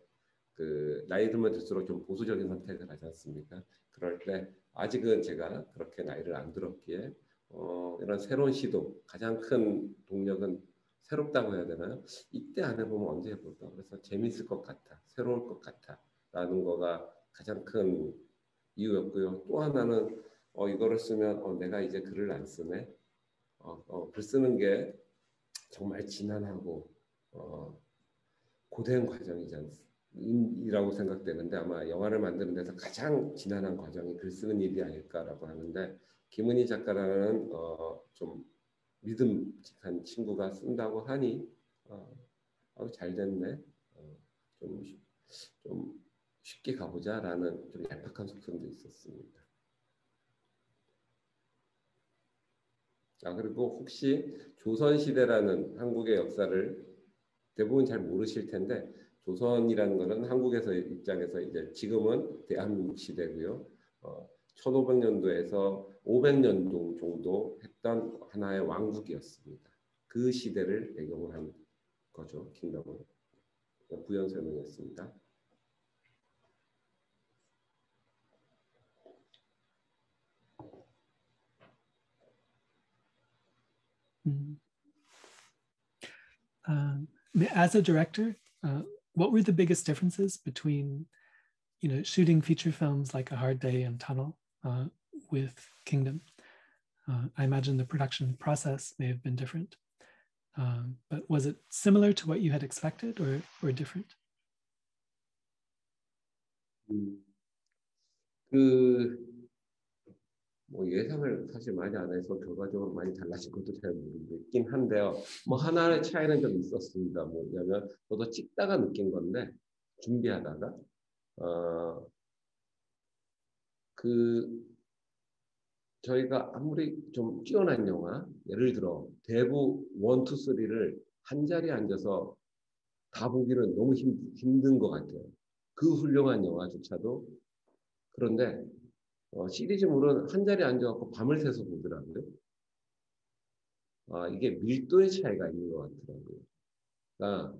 나이 들면 들수록 좀 보수적인 선택을 하지 않습니까? 그럴 때 아직은 제가 그렇게 나이를 안 들었기에 이런 새로운 시도, 가장 큰 동력은 새롭다고 해야 되나요? 이때 안 해보면 언제 해볼까? 그래서 재밌을 것 같아, 새로울 것 같아 라는 거가 가장 큰 이유였고요. 또 하나는 이거를 쓰면 내가 이제 글을 안 쓰네. 글 쓰는 게 정말 지난하고 고된 과정이라고 생각되는데, 아마 영화를 만드는 데서 가장 지난한 과정이 글 쓰는 일이 아닐까라고 하는데, 김은희 작가라는 좀 믿음직한 친구가 쓴다고 하니 잘 됐네. 좀 쉽게 가보자라는 좀 얄팍한 속성도 있었습니다. 그리고 혹시 조선시대라는 한국의 역사를 대부분 잘 모르실 텐데, 조선이라는 것은 한국에서 입장에서 이제 지금은 대한민국 시대고요. 1500년도에서 500년도 정도 했던 하나의 왕국이었습니다. 그 시대를 배경으로 한 거죠. 킹덤은. 부연 설명했습니다. As a director, what were the biggest differences between, shooting feature films like A Hard Day and Tunnel with Kingdom? I imagine the production process may have been different, but was it similar to what you had expected or different? 뭐 예상을 사실 많이 안 해서 결과적으로 많이 달라진 것도 잘 모르겠긴 한데요. 뭐 하나의 차이는 좀 있었습니다. 뭐냐면 저도 찍다가 느낀 건데 준비하다가 저희가 아무리 좀 뛰어난 영화, 예를 들어 대부 1, 2, 3를 한 자리에 앉아서 다 보기는 너무 힘든 것 같아요. 그 훌륭한 영화조차도. 그런데 시리즈물은 한 자리에 앉아갖고 밤을 새서 보더라고요. 이게 밀도의 차이가 있는 것 같더라고요. 그러니까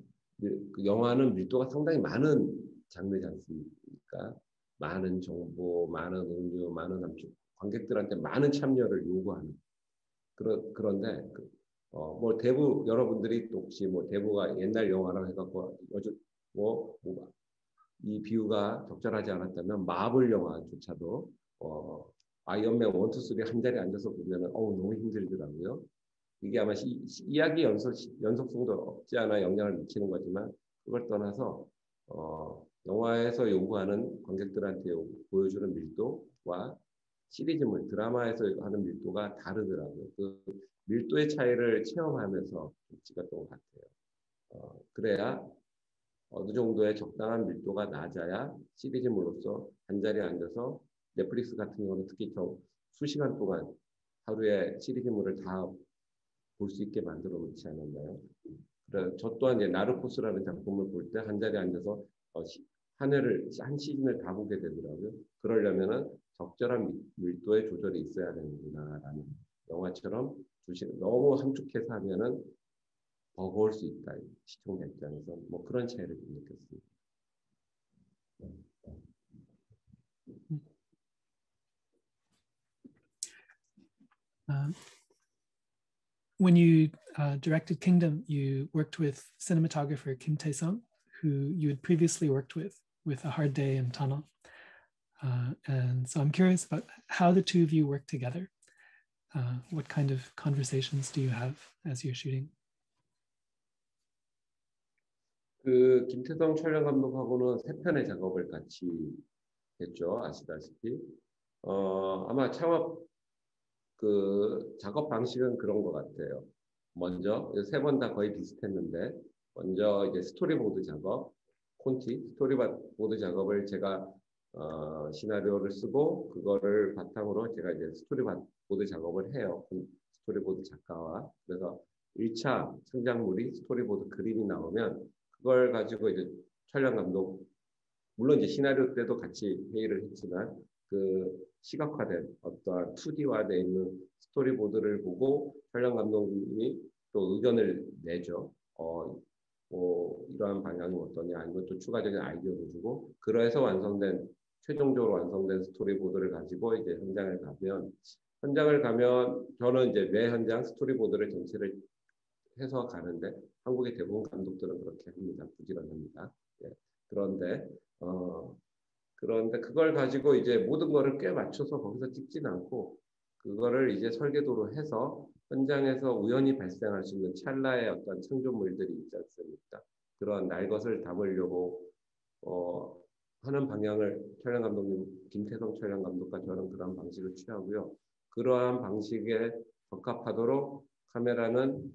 그 영화는 밀도가 상당히 많은 장르지 않습니까? 많은 정보, 많은 음료, 많은 함축, 관객들한테 많은 참여를 요구하는. 그런데 뭐 대부 여러분들이 또 혹시 뭐 대부가 옛날 영화라고 해갖고 요즘 이 비유가 적절하지 않았다면 마블 영화조차도 아이언맨 1, 2, 3 한 자리에 앉아서 보면은 너무 힘들더라고요. 이게 아마 이야기 연속성도 없지 않아 영향을 미치는 거지만 그걸 떠나서 영화에서 요구하는 관객들한테 보여주는 밀도와 시리즈물, 드라마에서 하는 밀도가 다르더라고요. 그 밀도의 차이를 체험하면서 찍었던 것 같아요. 그래야 어느 정도의 적당한 밀도가 낮아야 시리즈물로서 한 자리에 앉아서 넷플릭스 같은 경우는 특히 수시간 동안 하루에 시리즈물을 다 볼 수 있게 만들어 놓지 않았나요? 그래서 저 또한 이제 나르코스라는 작품을 볼 때 한 자리에 앉아서 한 시즌을 다 보게 되더라고요. 그러려면은 적절한 밀도의 조절이 있어야 되는구나라는, 영화처럼 너무 함축해서 하면은 버거울 수 있다, 시청자 입장에서. 뭐 그런 차이를 좀 느꼈습니다. When you directed Kingdom, you worked with cinematographer Kim Tae-sung, who you had previously worked with A Hard Day and Tunnel. And so I'm curious about how the two of you work together. What kind of conversations do you have as you're shooting? 김태성 촬영 감독하고는 3편의 작업을 같이 했죠. 아시다시피. 아마 창업 작업 방식은 그런 것 같아요. 먼저 3번 다 거의 비슷했는데, 먼저 이제 스토리보드 작업, 스토리보드 작업을 제가 시나리오를 쓰고 그거를 바탕으로 제가 이제 스토리보드 작업을 해요. 스토리보드 작가와. 그래서 1차 창작물이 스토리보드 그림이 나오면 그걸 가지고 이제 촬영 감독, 물론 이제 시나리오 때도 같이 회의를 했지만 그 시각화된 어떠한 2D화되어 있는 스토리보드를 보고 촬영 감독님이 또 의견을 내죠. 이러한 방향이 어떠냐, 아니면 또 추가적인 아이디어도 주고, 그래서 최종적으로 완성된 스토리보드를 가지고 이제 현장을 가면 저는 이제 매 현장 스토리보드를 전체를 해서 가는데, 한국의 대부분 감독들은 그렇게 합니다. 부지런합니다. 네. 그런데 그걸 가지고 이제 모든 거를 꽤 맞춰서 거기서 찍진 않고, 그거를 이제 설계도로 해서 현장에서 우연히 발생할 수 있는 찰나의 어떤 창조물들이 있지 않습니까? 그런 날 것을 담으려고 하는 방향을 촬영 감독님, 김태성 촬영 감독과 저는 그런 방식을 취하고요. 그러한 방식에 적합하도록 카메라는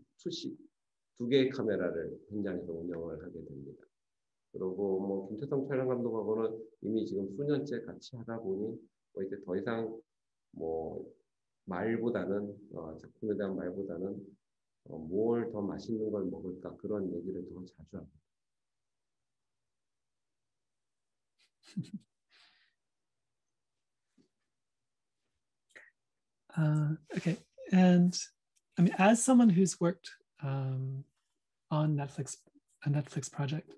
2개의 카메라를 현장에서 운영을 하게 됩니다. 그리고 뭐 김태성 촬영 감독하고는 이미 지금 수년째 같이 하다 보니 뭐 이제 더 이상 뭐 말보다는 작품에 대한 말보다는 뭘 더 맛있는 걸 먹을까, 그런 얘기를 더 자주 합니다. Okay, and I mean, as someone who's worked on a Netflix project,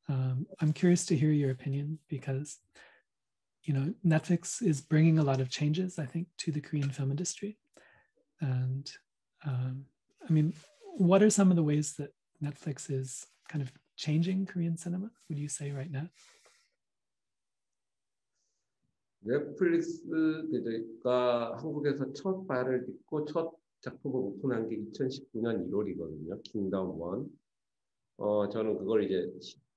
I'm curious to hear your opinion because, you know, Netflix is bringing a lot of changes, I think, to the Korean film industry. And I mean, what are some of the ways that Netflix is kind of changing Korean cinema, would you say right now? 넷플릭스가 한국에서 첫 발을 딛고 첫 작품을 오픈한 게 2019년 1월이거든요. 킹덤 1. 저는 그걸 이제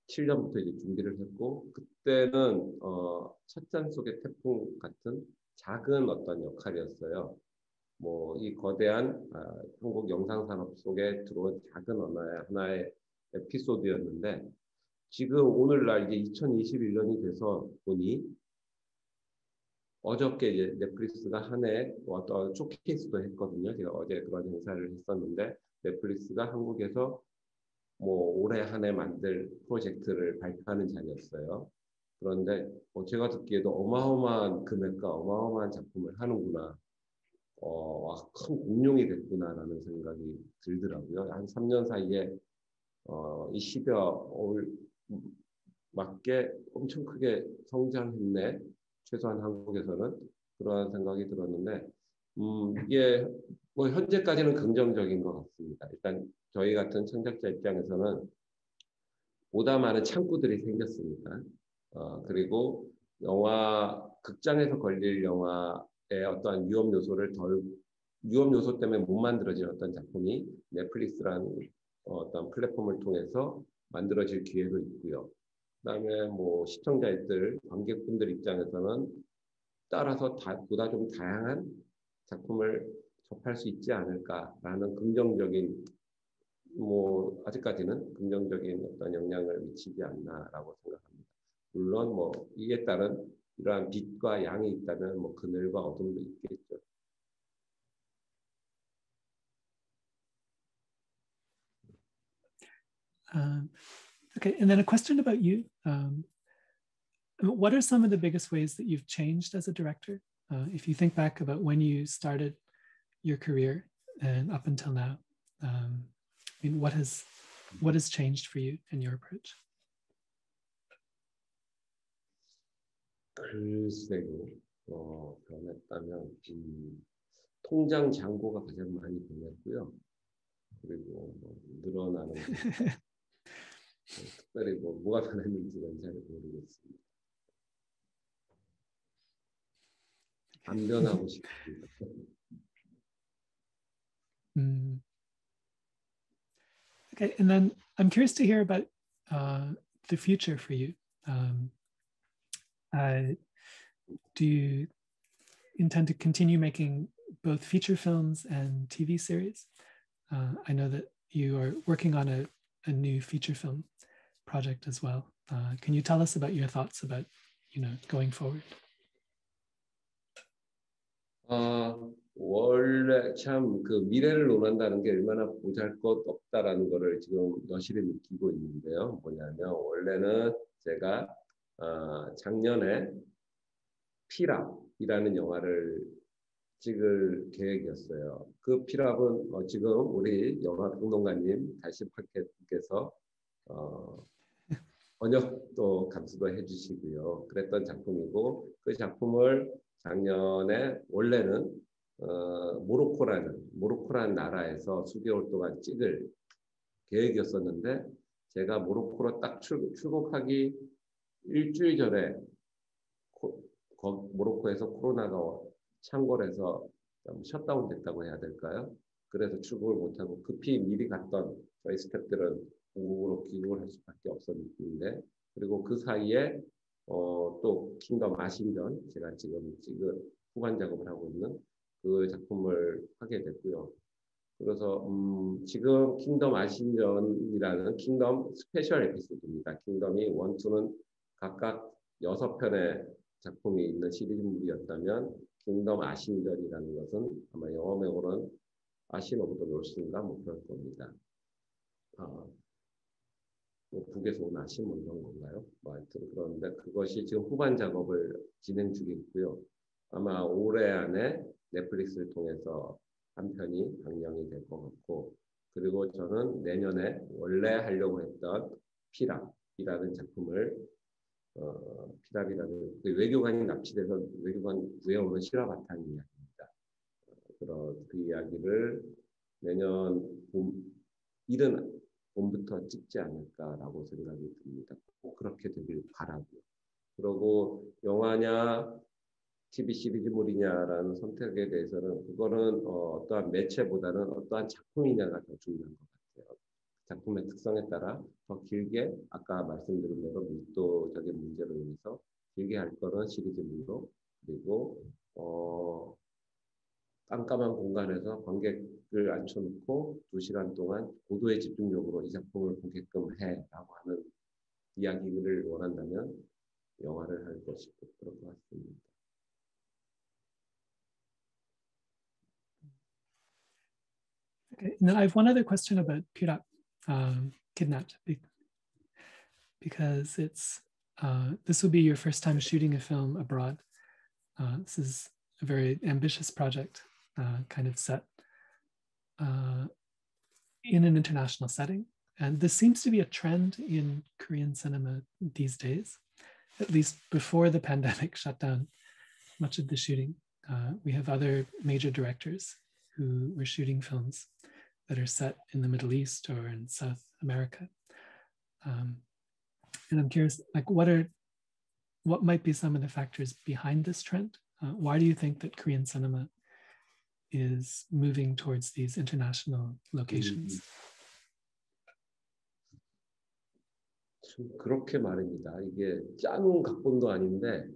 7년부터 이제 준비를 했고, 그때는 첫잔 속의 태풍 같은 작은 어떤 역할이었어요. 뭐 이 거대한 한국 영상산업 속에 들어온 작은 하나의 에피소드였는데, 지금 오늘날 이제 2021년이 돼서 보니 어저께 이제 넷플릭스가 한 해 어떤 쇼케이스도 했거든요. 제가 어제 그런 행사를 했었는데 넷플릭스가 한국에서 뭐 올해 한 해 만들 프로젝트를 발표하는 자리였어요. 그런데 제가 듣기에도 어마어마한 금액과 어마어마한 작품을 하는구나. 큰 공룡이 됐구나라는 생각이 들더라고요. 한 3년 사이에 이 10여 맞게 엄청 크게 성장했네. 최소한 한국에서는 그러한 생각이 들었는데 이게 뭐 현재까지는 긍정적인 것 같습니다. 일단 저희 같은 창작자 입장에서는 보다 많은 창구들이 생겼습니다. 그리고 극장에서 걸릴 영화의 어떠한 위험 요소 때문에 못 만들어진 어떤 작품이 넷플릭스라는 어떤 플랫폼을 통해서 만들어질 기회도 있고요. 그다음에 뭐 시청자들, 관객분들 입장에서는 따라서 보다 좀 다양한 작품을 접할 수 있지 않을까라는 긍정적인, 뭐 아직까지는 긍정적인 어떤 영향을 미치지 않나라고 생각합니다. 물론 뭐 이에 따른 이러한 빛과 양이 있다면 뭐 그늘과 어둠도 있겠죠. Okay, and then a question about you. What are some of the biggest ways that you've changed as a director? If you think back about when you started your career and up until now, I mean, what has changed for you in your approach? 글쎄요, 변했다면 통장 잔고가 가장 많이 변했고요. 그리고 늘어나는 특별히 뭐가 변했는지는 잘 모르겠습니다. 안 변하고 싶습니다. Okay, and then I'm curious to hear about the future for you. Do you intend to continue making both feature films and TV series? I know that you are working on a new feature film project as well. Can you tell us about your thoughts about, going forward? 원래 참 그 미래를 논한다는 게 얼마나 보잘것없다라는 거를 지금 여실히 느끼고 있는데요. 뭐냐면 원래는 제가 작년에 피랍이라는 영화를 찍을 계획이었어요. 그 피랍은 지금 우리 영화 평론가님 달시파켓께서 번역도 감수도 해주시고요. 그랬던 작품이고 그 작품을 작년에 원래는 모로코라는 나라에서 수개월 동안 찍을 계획이었었는데 제가 모로코로 딱 출국하기 일주일 전에 모로코에서 코로나가 창궐해서 셧다운 됐다고 해야 될까요? 그래서 출국을 못하고 급히 미리 갔던 저희 스태프들은 공국으로 귀국을 할 수밖에 없었는데 그리고 그 사이에 또 킹덤 아신전 제가 지금 후반 작업을 하고 있는 그 작품을 하게 됐고요. 그래서 지금 킹덤 아신전이라는 킹덤 스페셜 에피소드입니다. 킹덤이 1, 2는 각각 6편의 작품이 있는 시리즈물이었다면 킹덤 아신전이라는 것은 아마 영어명으로는 아신 오브 더 롤스인가 뭐 그럴 겁니다. 북에서 온 아신 뭐 이런 건가요? 하여튼 그런데 그것이 지금 후반 작업을 진행 중에 있고요. 아마 올해 안에 넷플릭스를 통해서 한 편이 방영이 될 것 같고, 그리고 저는 내년에 원래 하려고 했던 피랍이라는 작품을 피랍이라는 그 외교관이 납치돼서 외교관 구해오는 실화 바탕 이야기입니다. 그 이야기를 내년 이른 봄부터 찍지 않을까라고 생각이 듭니다. 꼭 그렇게 되길 바라고요. 그리고 영화냐 TV 시리즈물이냐라는 선택에 대해서는 그거는 어떠한 매체보다는 어떠한 작품이냐가 더 중요한 것 같아요. 작품의 특성에 따라 더 길게 아까 말씀드린 대로 밀도적인 문제로 인해서 길게 할 거는 시리즈물로, 그리고 깜깜한 공간에서 관객을 앉혀놓고 2시간 동안 고도의 집중력으로 이 작품을 보게끔 해라고 하는 이야기를 원한다면 영화를 할 것이고 그럴 것 같습니다. Okay, and then I have one other question about Pirap, Kidnapped, because it's this will be your first time shooting a film abroad. This is a very ambitious project, kind of set in an international setting. And this seems to be a trend in Korean cinema these days, at least before the pandemic shut down much of the shooting. We have other major directors who were shooting films that are set in the Middle East or in South America. And I'm curious, like, what might be some of the factors behind this trend? Why do you think that Korean cinema is moving towards these international locations? 그렇게 말입니다. 이게 짠 각본도 아닌데,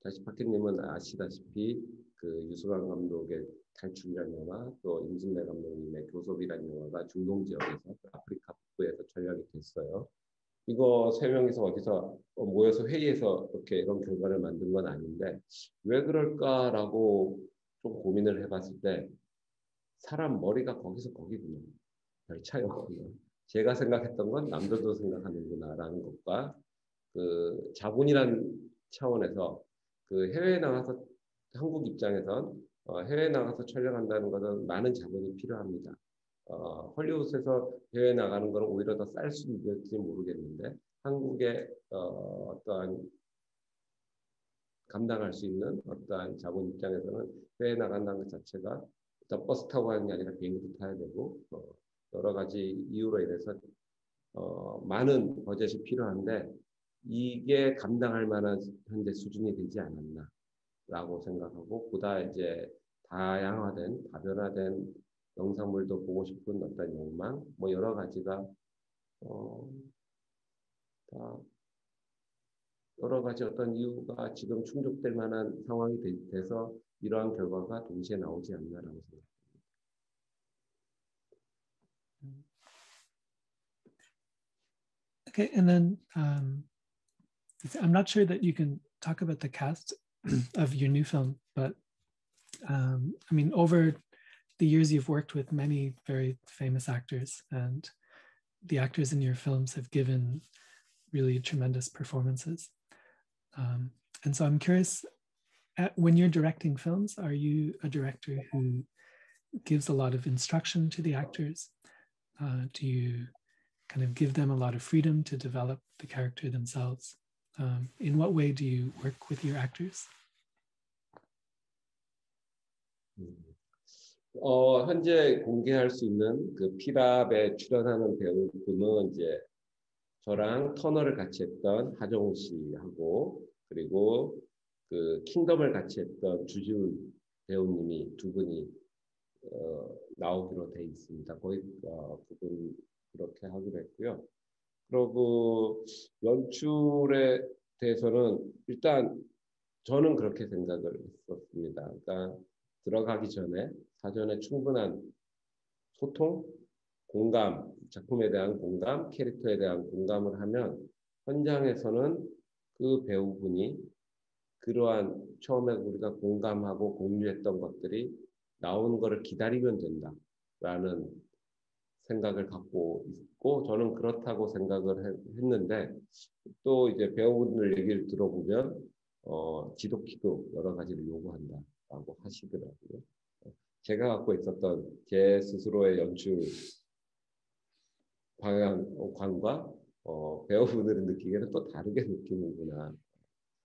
다시 박혜님은 아시다시피 그 유수강 감독의 탈출이라는 영화, 또 임진배 감독님의 교섭이라는 영화가 중동 지역에서 아프리카 북부에서 촬영이 됐어요. 이거 3명이서 어디서 모여서 회의해서 이런 결과를 만든 건 아닌데 왜 그럴까라고 좀 고민을 해봤을 때 사람 머리가 거기서 거기구나. 별 차이 없구나. 제가 생각했던 건 남들도 생각하는구나라는 것과 그 자본이란 차원에서 그 해외에 나가서 한국 입장에선 해외에 나가서 촬영한다는 것은 많은 자본이 필요합니다. 헐리우드에서 해외에 나가는 것은 오히려 더 쌀 수 있을지 모르겠는데 한국의 어떠한 감당할 수 있는 어떠한 자본 입장에서는 해외에 나간다는 것 자체가 버스 타고 가는 게 아니라 비행기도 타야 되고 여러 가지 이유로 인해서 많은 버젯이 필요한데 이게 감당할 만한 현재 수준이 되지 않았나라고 생각하고 보다 이제 다양화된 다변화된 영상물도 보고 싶은 어떤 욕망 뭐 여러 가지가 다 여러 가지 어떤 이유가 지금 충족될 만한 상황이 돼서 이러한 결과가 동시에 나오지 않나라고 생각합니다. Okay, and then I'm not sure that you can talk about the cast of your new film, but I mean, over the years you've worked with many very famous actors, and the actors in your films have given really tremendous performances. And so I'm curious, when you're directing films, are you a director who gives a lot of instruction to the actors? Do you kind of give them a lot of freedom to develop the character themselves? In what way do you work with your actors? 현재 공개할 수 있는 그 피랍에 출연하는 배우분은 이제 저랑 터널을 같이 했던 하정우 씨하고 그리고 그 킹덤을 같이 했던 주지훈 배우님이 두 분이 나오기로 돼 있습니다. 거의 두 분 그렇게 하기로 했고요. 그리고 연출에 대해서는 일단 저는 그렇게 생각을 했었습니다. 그러니까 들어가기 전에 사전에 충분한 소통, 공감, 작품에 대한 공감, 캐릭터에 대한 공감을 하면 현장에서는 그 배우분이 그러한 처음에 우리가 공감하고 공유했던 것들이 나오는 것을 기다리면 된다라는 생각을 갖고 있고 저는 그렇다고 생각을 했는데 또 이제 배우분들 얘기를 들어보면 지독히도 여러 가지를 요구한다라고 하시더라고요. 제가 갖고 있었던 제 스스로의 연출 방향과 배우분들이 느끼기에는 또 다르게 느끼는구나.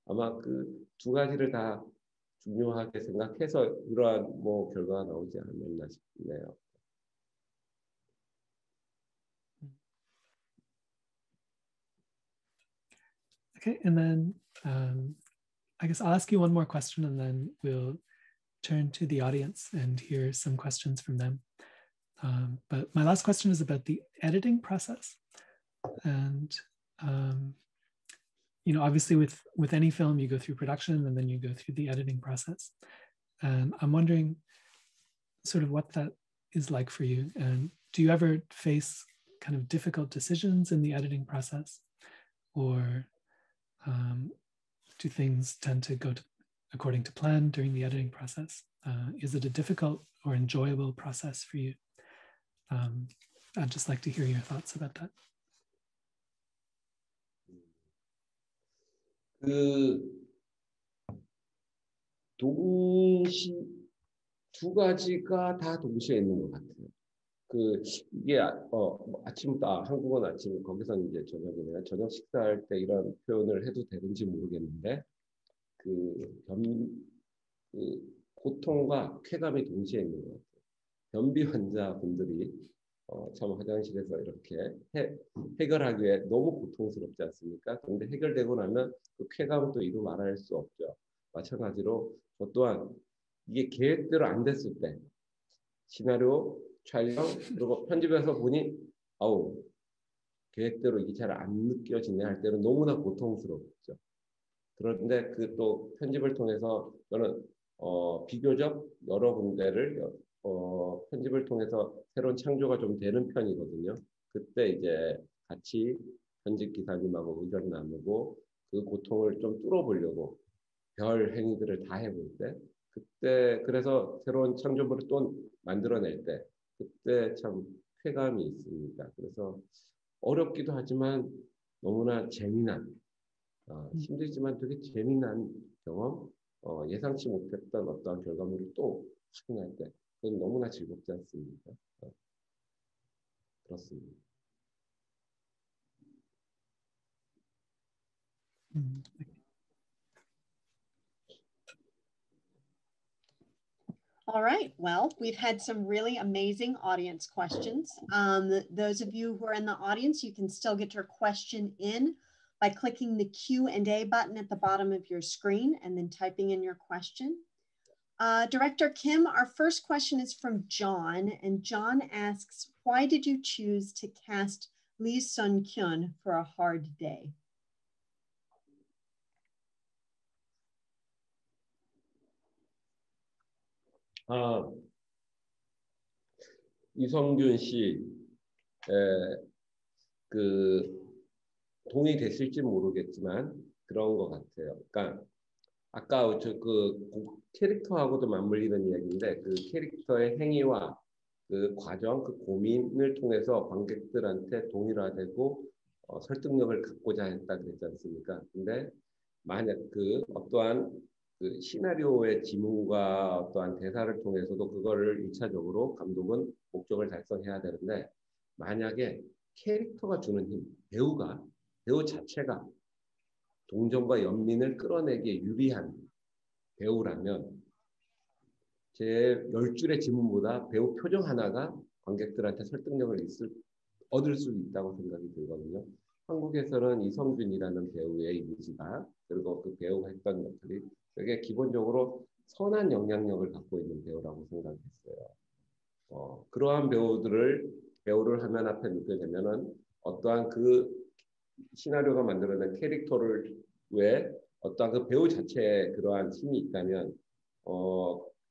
아마 그 두 가지를 다 중요하게 생각해서 이러한 결과가 나오지 않았나 싶네요. Okay, and then I guess I'll ask you one more question and then we'll turn to the audience and hear some questions from them. But my last question is about the editing process. And, you know, obviously with any film, you go through production and then you go through the editing process. And I'm wondering sort of what that is like for you. And do you ever face kind of difficult decisions in the editing process? Or do things tend to go according to plan during the editing process? Is it a difficult or enjoyable process for you? I'd just like to hear your thoughts about that. 두 가지가 다 동시에 있는 것 같아요. 이게 아침부터 한국은 아침 거기서는 이제 저녁이네요. 저녁 식사할 때 이런 표현을 해도 되는지 모르겠는데 고통과 쾌감이 동시에 있는 것 같아요. 변비 환자분들이 참 화장실에서 이렇게 해결하기 위해 너무 고통스럽지 않습니까? 그런데 해결되고 나면 그 쾌감은 또 이루 말할 수 없죠. 마찬가지로 저 또한 이게 계획대로 안 됐을 때 시나리오 촬영 그리고 편집해서 보니 계획대로 이게 잘 안 느껴지네 할 때는 너무나 고통스럽죠. 그런데 또 편집을 통해서 저는 비교적 여러 군데를 편집을 통해서 새로운 창조가 좀 되는 편이거든요. 그때 이제 같이 편집 기사님하고 의견 나누고 그 고통을 좀 뚫어보려고 별 행위들을 다 해볼 때 그때 그래서 새로운 창조물을 또 만들어낼 때 그때 참 쾌감이 있습니다. 그래서 어렵기도 하지만 너무나 재미난 힘들지만 되게 재미난 경험 예상치 못했던 어떠한 결과물을 또 확인할 때 그건 너무나 즐겁지 않습니까? 그렇습니다. All right, well, we've had some really amazing audience questions. Those of you who are in the audience, you can still get your question in by clicking the Q&A button at the bottom of your screen and then typing in your question. Director Kim, our first question is from John, and John asks, why did you choose to cast Lee Sun-kyun for A Hard Day? 이성균 씨, 동의됐을지 모르겠지만 그런 것 같아요. 그러니까 아까 캐릭터하고도 맞물리는 이야기인데 그 캐릭터의 행위와 그 과정, 그 고민을 통해서 관객들한테 동일화되고 설득력을 갖고자 했다 그랬지 않습니까? 근데 만약 어떠한 시나리오의 지문과 어떠한 대사를 통해서도 그거를 1차적으로 감독은 목적을 달성해야 되는데 만약에 캐릭터가 주는 힘, 배우 자체가 동정과 연민을 끌어내기에 유리한 배우라면 제 10줄의 지문보다 배우 표정 하나가 관객들한테 설득력을 얻을 수 있다고 생각이 들거든요. 한국에서는 이성균이라는 배우의 이미지가 그리고 그 배우가 했던 역할이 되게 기본적으로 선한 영향력을 갖고 있는 배우라고 생각했어요. 그러한 배우를 화면 앞에 놓게 되면은 어떠한 시나리오가 만들어낸 캐릭터를 외에 어떠한 그 배우 자체에 그러한 힘이 있다면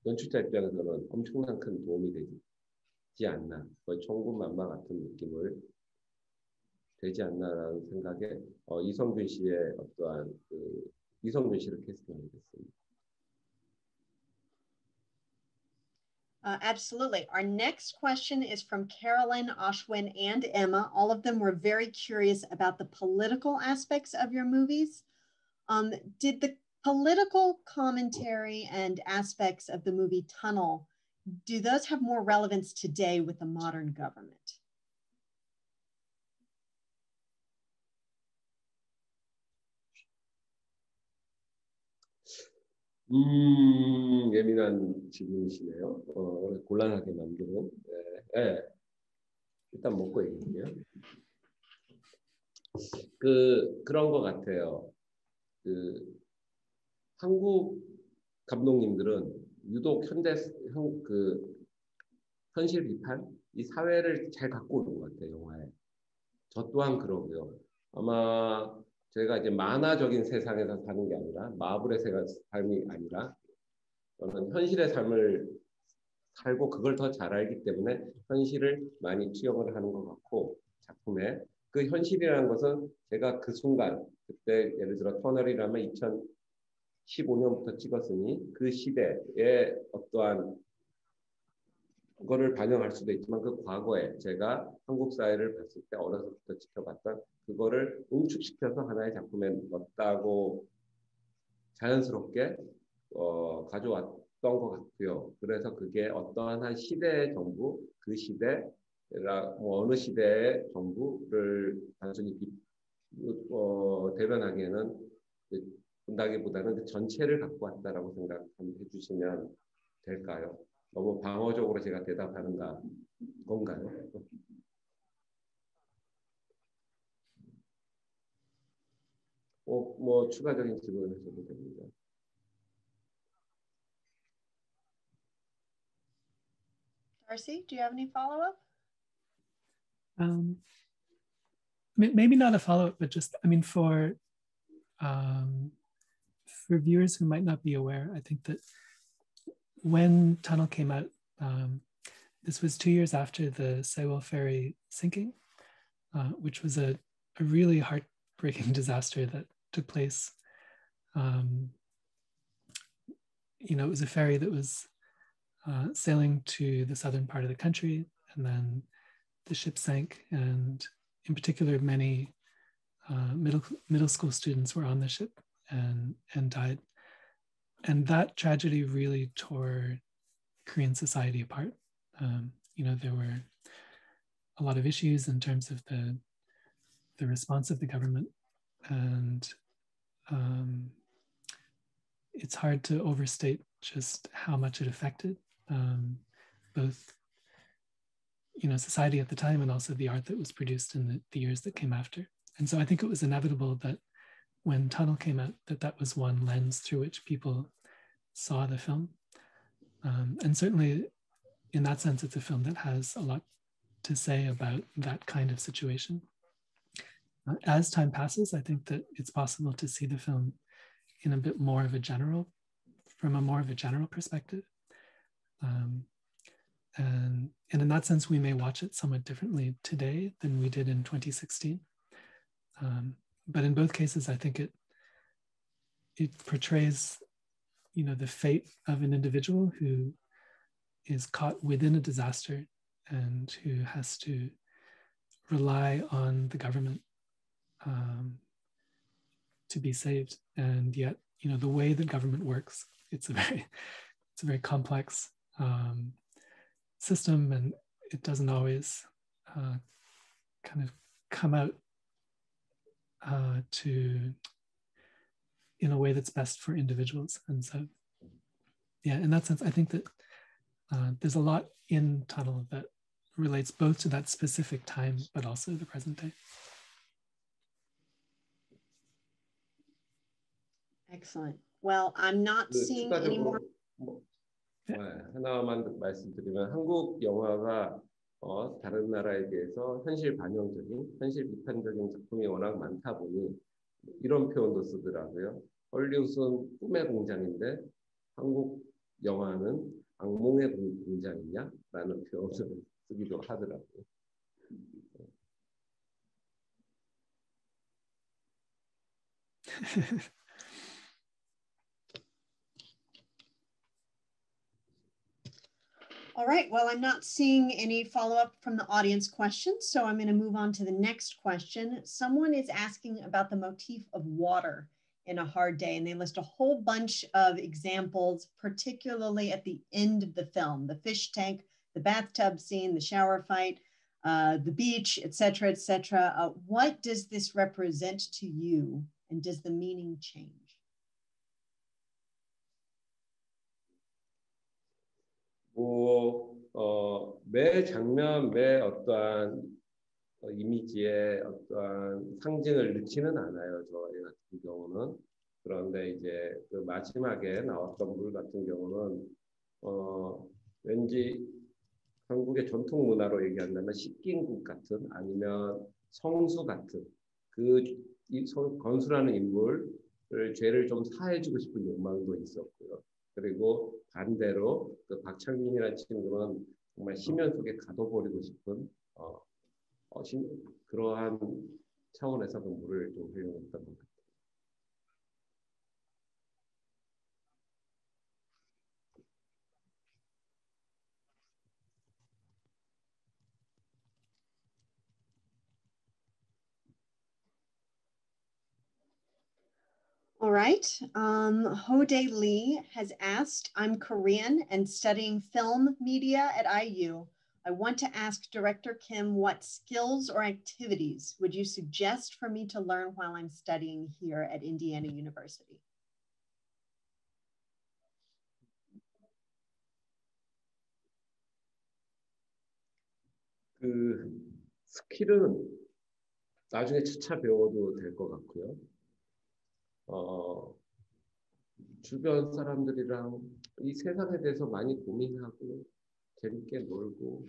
연출자 입장에서는 엄청난 큰 도움이 되지 않나 거의 천군만마 같은 느낌을 되지 않나라는 생각에 이성균 씨의 어떠한 이성균 씨를 캐스팅하겠습니다. Absolutely. Our next question is from Carolyn, Ashwin, and Emma. All of them were very curious about the political aspects of your movies. Did the Political commentary and aspects of the movie Tunnel, do those have more relevance today with the modern government? 예민한 질문이시네요. 곤란하게 만드는. 네. 일단 먹고 얘기해요. 그런 것 같아요. 한국 감독님들은 유독 현실 비판, 이 사회를 잘 갖고 오는 것 같아요, 영화에. 저 또한 그러고요. 아마 제가 이제 만화적인 세상에서 사는 게 아니라 마블의 삶이 아니라 저는 현실의 삶을 살고 그걸 더 잘 알기 때문에 현실을 많이 투영을 하는 것 같고 작품에 그 현실이라는 것은 제가 그 순간 그때 예를 들어 터널이라면 2015년부터 찍었으니 그 시대에 어떠한 그거를 반영할 수도 있지만 그 과거에 제가 한국 사회를 봤을 때 어려서부터 지켜봤던 그거를 응축시켜서 하나의 작품에 넣었다고 자연스럽게 가져왔던 것 같고요. 그래서 그게 어떠한 한 시대의 정부, 그 어느 시대의 정부를 단순히 대변하기에는 본다기보다는 그 전체를 갖고 왔다라고 생각해 주시면 될까요? 너무 방어적으로 제가 대답하는 건가요? 뭐 추가적인 질문을 하셔도 됩니다. Darcy, do you have any follow-up? Maybe not a follow-up, but just, I mean, for viewers who might not be aware, I think that when Tunnel came out, this was 2 years after the Sewol ferry sinking, which was a really heartbreaking disaster that took place. It was a ferry that was sailing to the southern part of the country, and then the ship sank, and in particular, many middle school students were on the ship and died. And that tragedy really tore Korean society apart. There were a lot of issues in terms of the response of the government, and it's hard to overstate just how much it affected both society at the time and also the art that was produced in the years that came after. And so I think it was inevitable that when Tunnel came out, that was one lens through which people saw the film. And certainly in that sense, it's a film that has a lot to say about that kind of situation. As time passes, I think that it's possible to see the film in a bit more of a general perspective. And in that sense, we may watch it somewhat differently today than we did in 2016. But in both cases, I think it portrays, the fate of an individual who is caught within a disaster and who has to rely on the government to be saved. And yet, the way that government works, it's a very complex system, and it doesn't always kind of come out in a way that's best for individuals. And so, yeah, in that sense, I think that there's a lot in Tunnel that relates both to that specific time, but also the present day. Excellent. Well, I'm not seeing any more. 하나만 말씀드리면 한국 영화가 다른 나라에 비해서 현실 반영적인, 현실 비판적인 작품이 워낙 많다 보니 이런 표현도 쓰더라고요. 헐리우드는 꿈의 공장인데 한국 영화는 악몽의 공장이냐? 라는 표현을 쓰기도 하더라고요. All right, well, I'm not seeing any follow-up from the audience questions, so I'm going to move on to the next question. Someone is asking about the motif of water in A Hard Day, and they list a whole bunch of examples, particularly at the end of the film, the fish tank, the bathtub scene, the shower fight, the beach, etc., etc. What does this represent to you, and does the meaning change? 매 장면, 매 어떠한 이미지의 어떠한 상징을 넣지는 않아요. 저희 같은 경우는. 그런데 이제 그 마지막에 나왔던 물 같은 경우는 왠지 한국의 전통 문화로 얘기한다면 식긴국 같은 아니면 성수 같은 이 건수라는 인물을 죄를 좀 사해주고 싶은 욕망도 있었고요. 그리고 반대로 그 박창민이라는 친구는 정말 심연 속에 가둬버리고 싶은 그러한 차원에서 그 물을 좀 활용했던 것 같아요. All right. Hode Lee has asked, I'm Korean and studying film media at IU. I want to ask Director Kim what skills or activities would you suggest for me to learn while I'm studying here at Indiana University? 그 스킬은 나중에 차차 배워도 될 것 같고요. 주변 사람들이랑 이 세상에 대해서 많이 고민하고 재밌게 놀고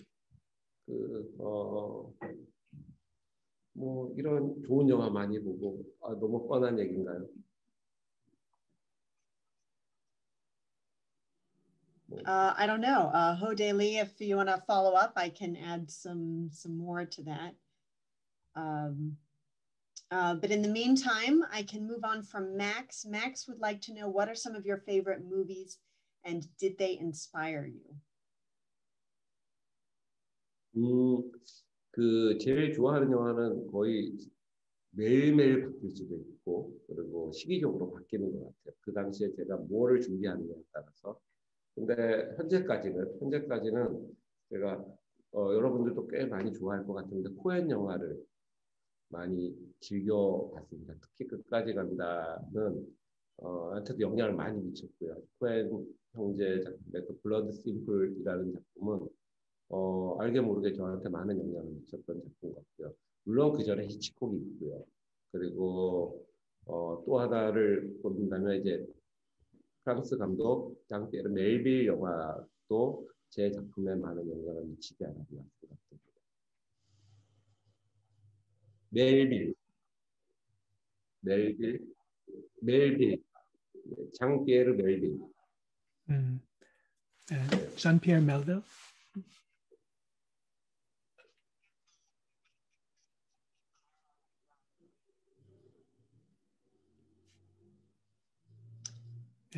뭐 이런 좋은 영화 많이 보고 너무 뻔한 얘기인가요? I don't know. Hode Lee, if you want to follow up, I can add some more to that. But in the meantime, I can move on from Max. Max would like to know, what are some of your favorite movies and did they inspire you? 그 제일 좋아하는 영화는 거의 매일매일 바뀔 수도 있고 그리고 시기적으로 바뀌는 것 같아요. 그 당시에 제가 뭐를 준비하느냐에 따라서. 근데 현재까지는 제가 여러분들도 꽤 많이 좋아할 것 같은데 코엔 영화를 많이 즐겨봤습니다. 특히 끝까지 간다는 한테도 영향을 많이 미쳤고요. 코엔 형제 작품의 그 블러드 심플이라는 작품은 알게 모르게 저한테 많은 영향을 미쳤던 작품 같고요. 물론 그 전에 히치콕이 있고요. 그리고 또 하나를 본다면 이제 프랑스 감독 장피에르 멜빌 영화도 제 작품에 많은 영향을 미치지 않았나 생각합니다. 멜빌, 장피에르 멜빌. Jean-Pierre Melville.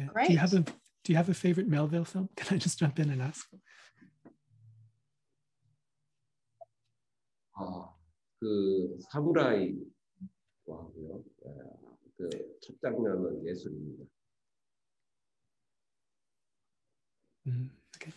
Great. Do you have a favorite Melville film? Can I just jump in and ask? 그 사무라이 좋아하고요. 그 첫 장면은 예술입니다. Okay.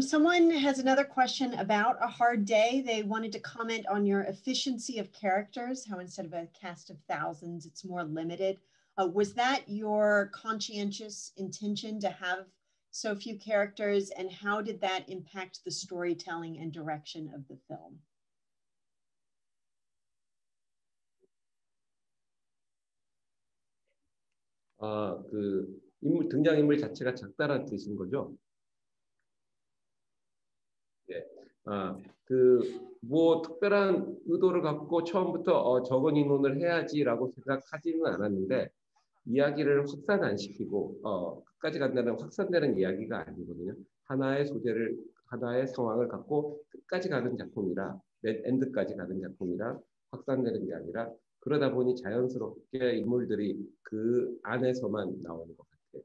Someone has another question about A Hard Day. They wanted to comment on your efficiency of characters, how instead of a cast of thousands, it's more limited. Was that your conscientious intention to have so few characters, and how did that impact the storytelling and direction of the film? 그 등장인물 자체가 작다란 뜻인 거죠? 예. 뭐 특별한 의도를 갖고 처음부터 적은 인원을 해야지라고 생각하지는 않았는데 이야기를 확산 안 시키고 끝까지 간다는 확산되는 이야기가 아니거든요. 하나의 소재를 하나의 상황을 갖고 끝까지 가는 작품이라 엔드까지 가는 작품이라 확산되는 게 아니라 그러다 보니 자연스럽게 인물들이 그 안에서만 나오는 것 같아요.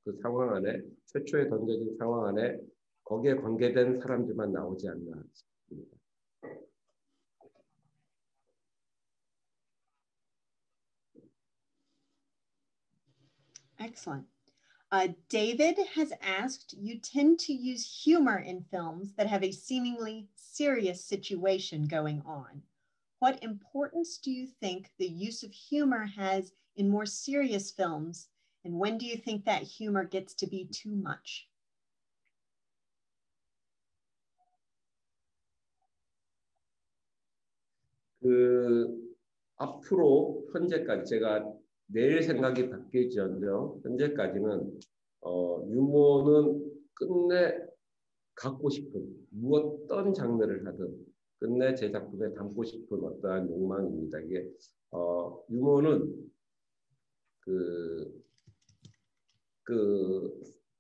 그 상황 안에 최초에 던져진 상황 안에 거기에 관계된 사람들만 나오지 않나 싶습니다. Excellent. David has asked, you tend to use humor in films that have a seemingly serious situation going on. What importance do you think the use of humor has in more serious films? And when do you think that humor gets to be too much? 앞으로 현재까지 제가 내일 생각이 바뀔지언정 현재까지는 유머는 끝내 갖고 싶은 어떤 장르를 하든 끝내 제 작품에 담고 싶은 어떠한 욕망입니다. 이게 유머는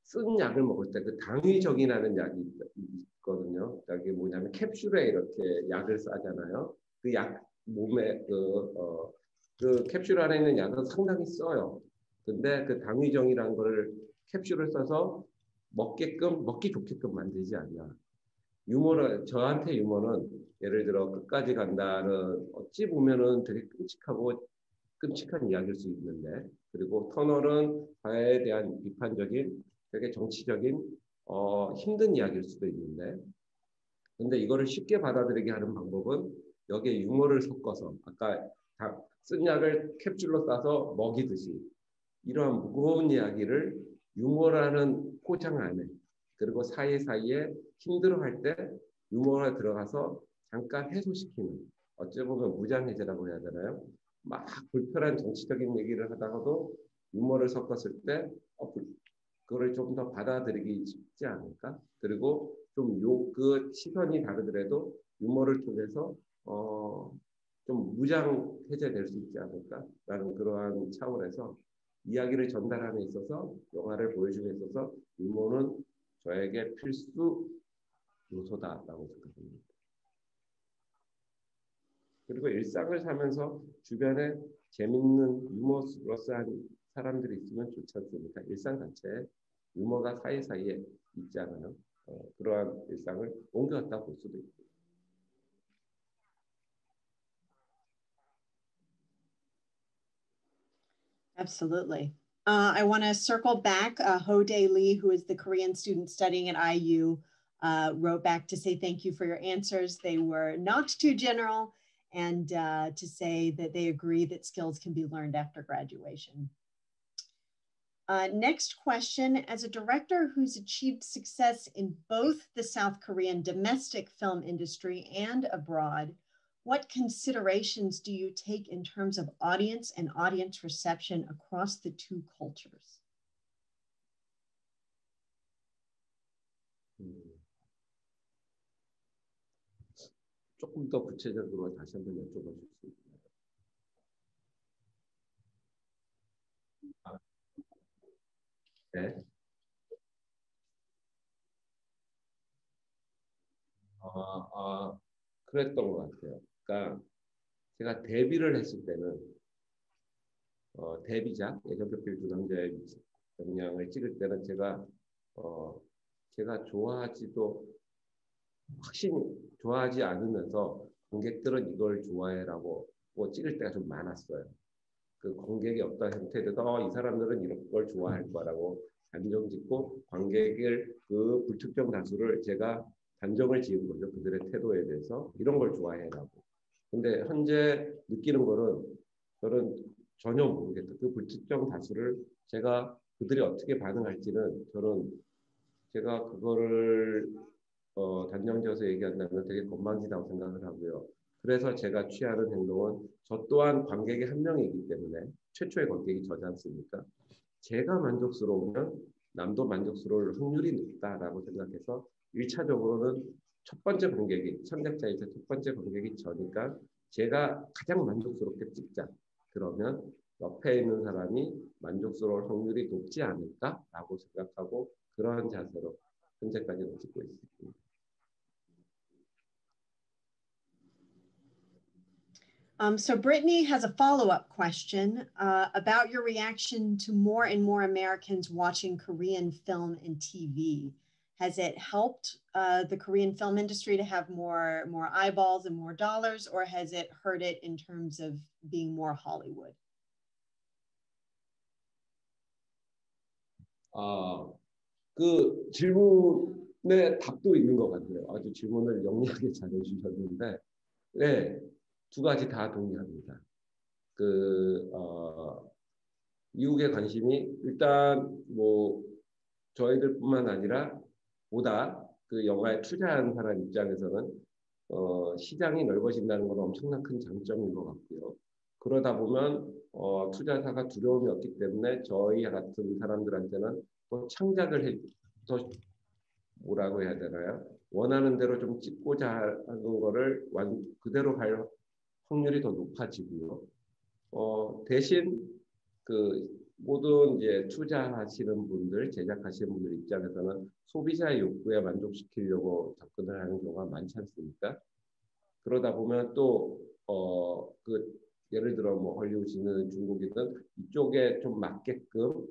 쓴 약을 먹을 때 그 당위적이라는 약이 있거든요. 그게 뭐냐면 캡슐에 이렇게 약을 싸잖아요. 그 약 몸에 그 캡슐 안에 있는 약은 상당히 써요. 근데 그 당위정이라는 거를 캡슐을 써서 먹기 좋게끔 만들지 않냐. 저한테 유머는 예를 들어 끝까지 간다는 어찌 보면은 되게 끔찍한 이야기일 수 있는데, 그리고 터널은 사회에 대한 비판적인 되게 정치적인 힘든 이야기일 수도 있는데, 근데 이거를 쉽게 받아들이게 하는 방법은 여기에 유머를 섞어서 아까 쓴 약을 캡슐로 싸서 먹이듯이 이러한 무거운 이야기를 유머라는 포장 안에, 그리고 사이사이에 힘들어할 때 유머가 들어가서 잠깐 해소시키는, 어찌 보면 무장해제라고 해야 되나요? 막 불편한 정치적인 얘기를 하다가도 유머를 섞었을 때 그거를 좀 더 받아들이기 쉽지 않을까? 그리고 좀 그 시선이 다르더라도 유머를 통해서 좀 무장 해제될 수 있지 않을까라는 그러한 차원에서 이야기를 전달함에 있어서, 영화를 보여주는 데 있어서 유머는 저에게 필수 요소다라고 생각합니다. 그리고 일상을 사면서 주변에 재밌는 유머러스한 사람들이 있으면 좋지 않습니까? 일상 자체에 유머가 사이사이에 있잖아요. 그러한 일상을 옮겨갔다 볼 수도 있고. Absolutely. I want to circle back. Ho-Dae Lee, who is the Korean student studying at IU, wrote back to say thank you for your answers. They were not too general, and to say that they agree that skills can be learned after graduation. Next question, as a director who's achieved success in both the South Korean domestic film industry and abroad, what considerations do you take in terms of audience and audience reception across the two cultures? 조금 더 구체적으로 다시 한번 여쭤봐 줄 수 있나요? 네. 그랬던 것 같아요. 그러니까 제가 데뷔를 했을 때는 데뷔작 애정표필 두 남자의 영향을 찍을 때는 제가 좋아하지도 확실히 좋아하지 않으면서 관객들은 이걸 좋아해라고 찍을 때가 좀 많았어요. 그 관객이 어떤 형태든 이 사람들은 이런 걸 좋아할 거라고 단정 짓고 관객을 그 불특정 다수를 제가 단정을 지은 거죠. 그들의 태도에 대해서 이런 걸 좋아해라고. 근데 현재 느끼는 거는 저는 전혀 모르겠다. 그 불특정 다수를 제가 그들이 어떻게 반응할지는 제가 그거를 단정지어서 얘기한다면 되게 건방지다고 생각을 하고요. 그래서 제가 취하는 행동은 저 또한 관객의 한 명이기 때문에 최초의 관객이 저지 않습니까? 제가 만족스러우면 남도 만족스러울 확률이 높다라고 생각해서 1차적으로는 첫 번째 관객이 참작자이자 첫 번째 관객이 저니까 제가 가장 만족스럽게 찍자. 그러면 옆에 있는 사람이 만족스러울 확률이 높지 않을까라고 생각하고 그런 자세로 현재까지는 찍고 있습니다. So Brittany has a follow-up question about your reaction to more and more Americans watching Korean film and TV. Has it helped the Korean film industry to have more eyeballs and more dollars, or has it hurt it in terms of being more Hollywood? 그 질문에 답도 있는 것 같아요. 아주 질문을 영리하게 잘 해주셨는데, 네, 두 가지 다 동의합니다. 미국의 관심이 일단 뭐 저희들뿐만 아니라 보다 그 영화에 투자한 사람 입장에서는 시장이 넓어진다는 건 엄청난 큰 장점인 것 같고요. 그러다 보면 투자사가 두려움이 없기 때문에 저희 같은 사람들한테는 또 창작을 더 뭐라고 해야 되나요? 원하는 대로 좀 찍고자 하는 거를 그대로 갈 확률이 더 높아지고요. 대신 그 모든 이제 투자하시는 분들, 제작하시는 분들 입장에서는 소비자의 욕구에 만족시키려고 접근을 하는 경우가 많지 않습니까? 그러다 보면 또 예를 들어 뭐 헐리우드는 중국이든 이쪽에 좀 맞게끔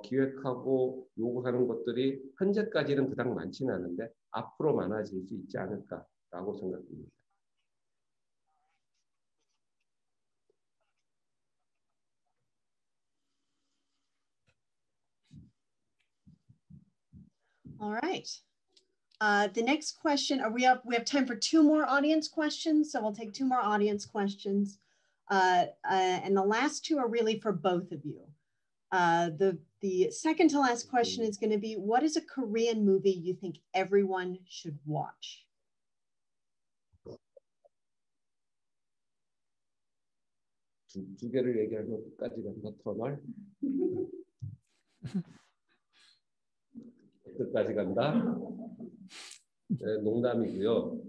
기획하고 요구하는 것들이 현재까지는 그닥 많지는 않은데 앞으로 많아질 수 있지 않을까라고 생각합니다. All right. The next question, we have time for 2 more audience questions, so we'll take 2 more audience questions. And the last 2 are really for both of you. The second to last question is going to be, what is a Korean movie you think everyone should watch? 두 개를 얘기하면 끝까지 간다, 터널. 끝까지 간다. 네, 농담이고요.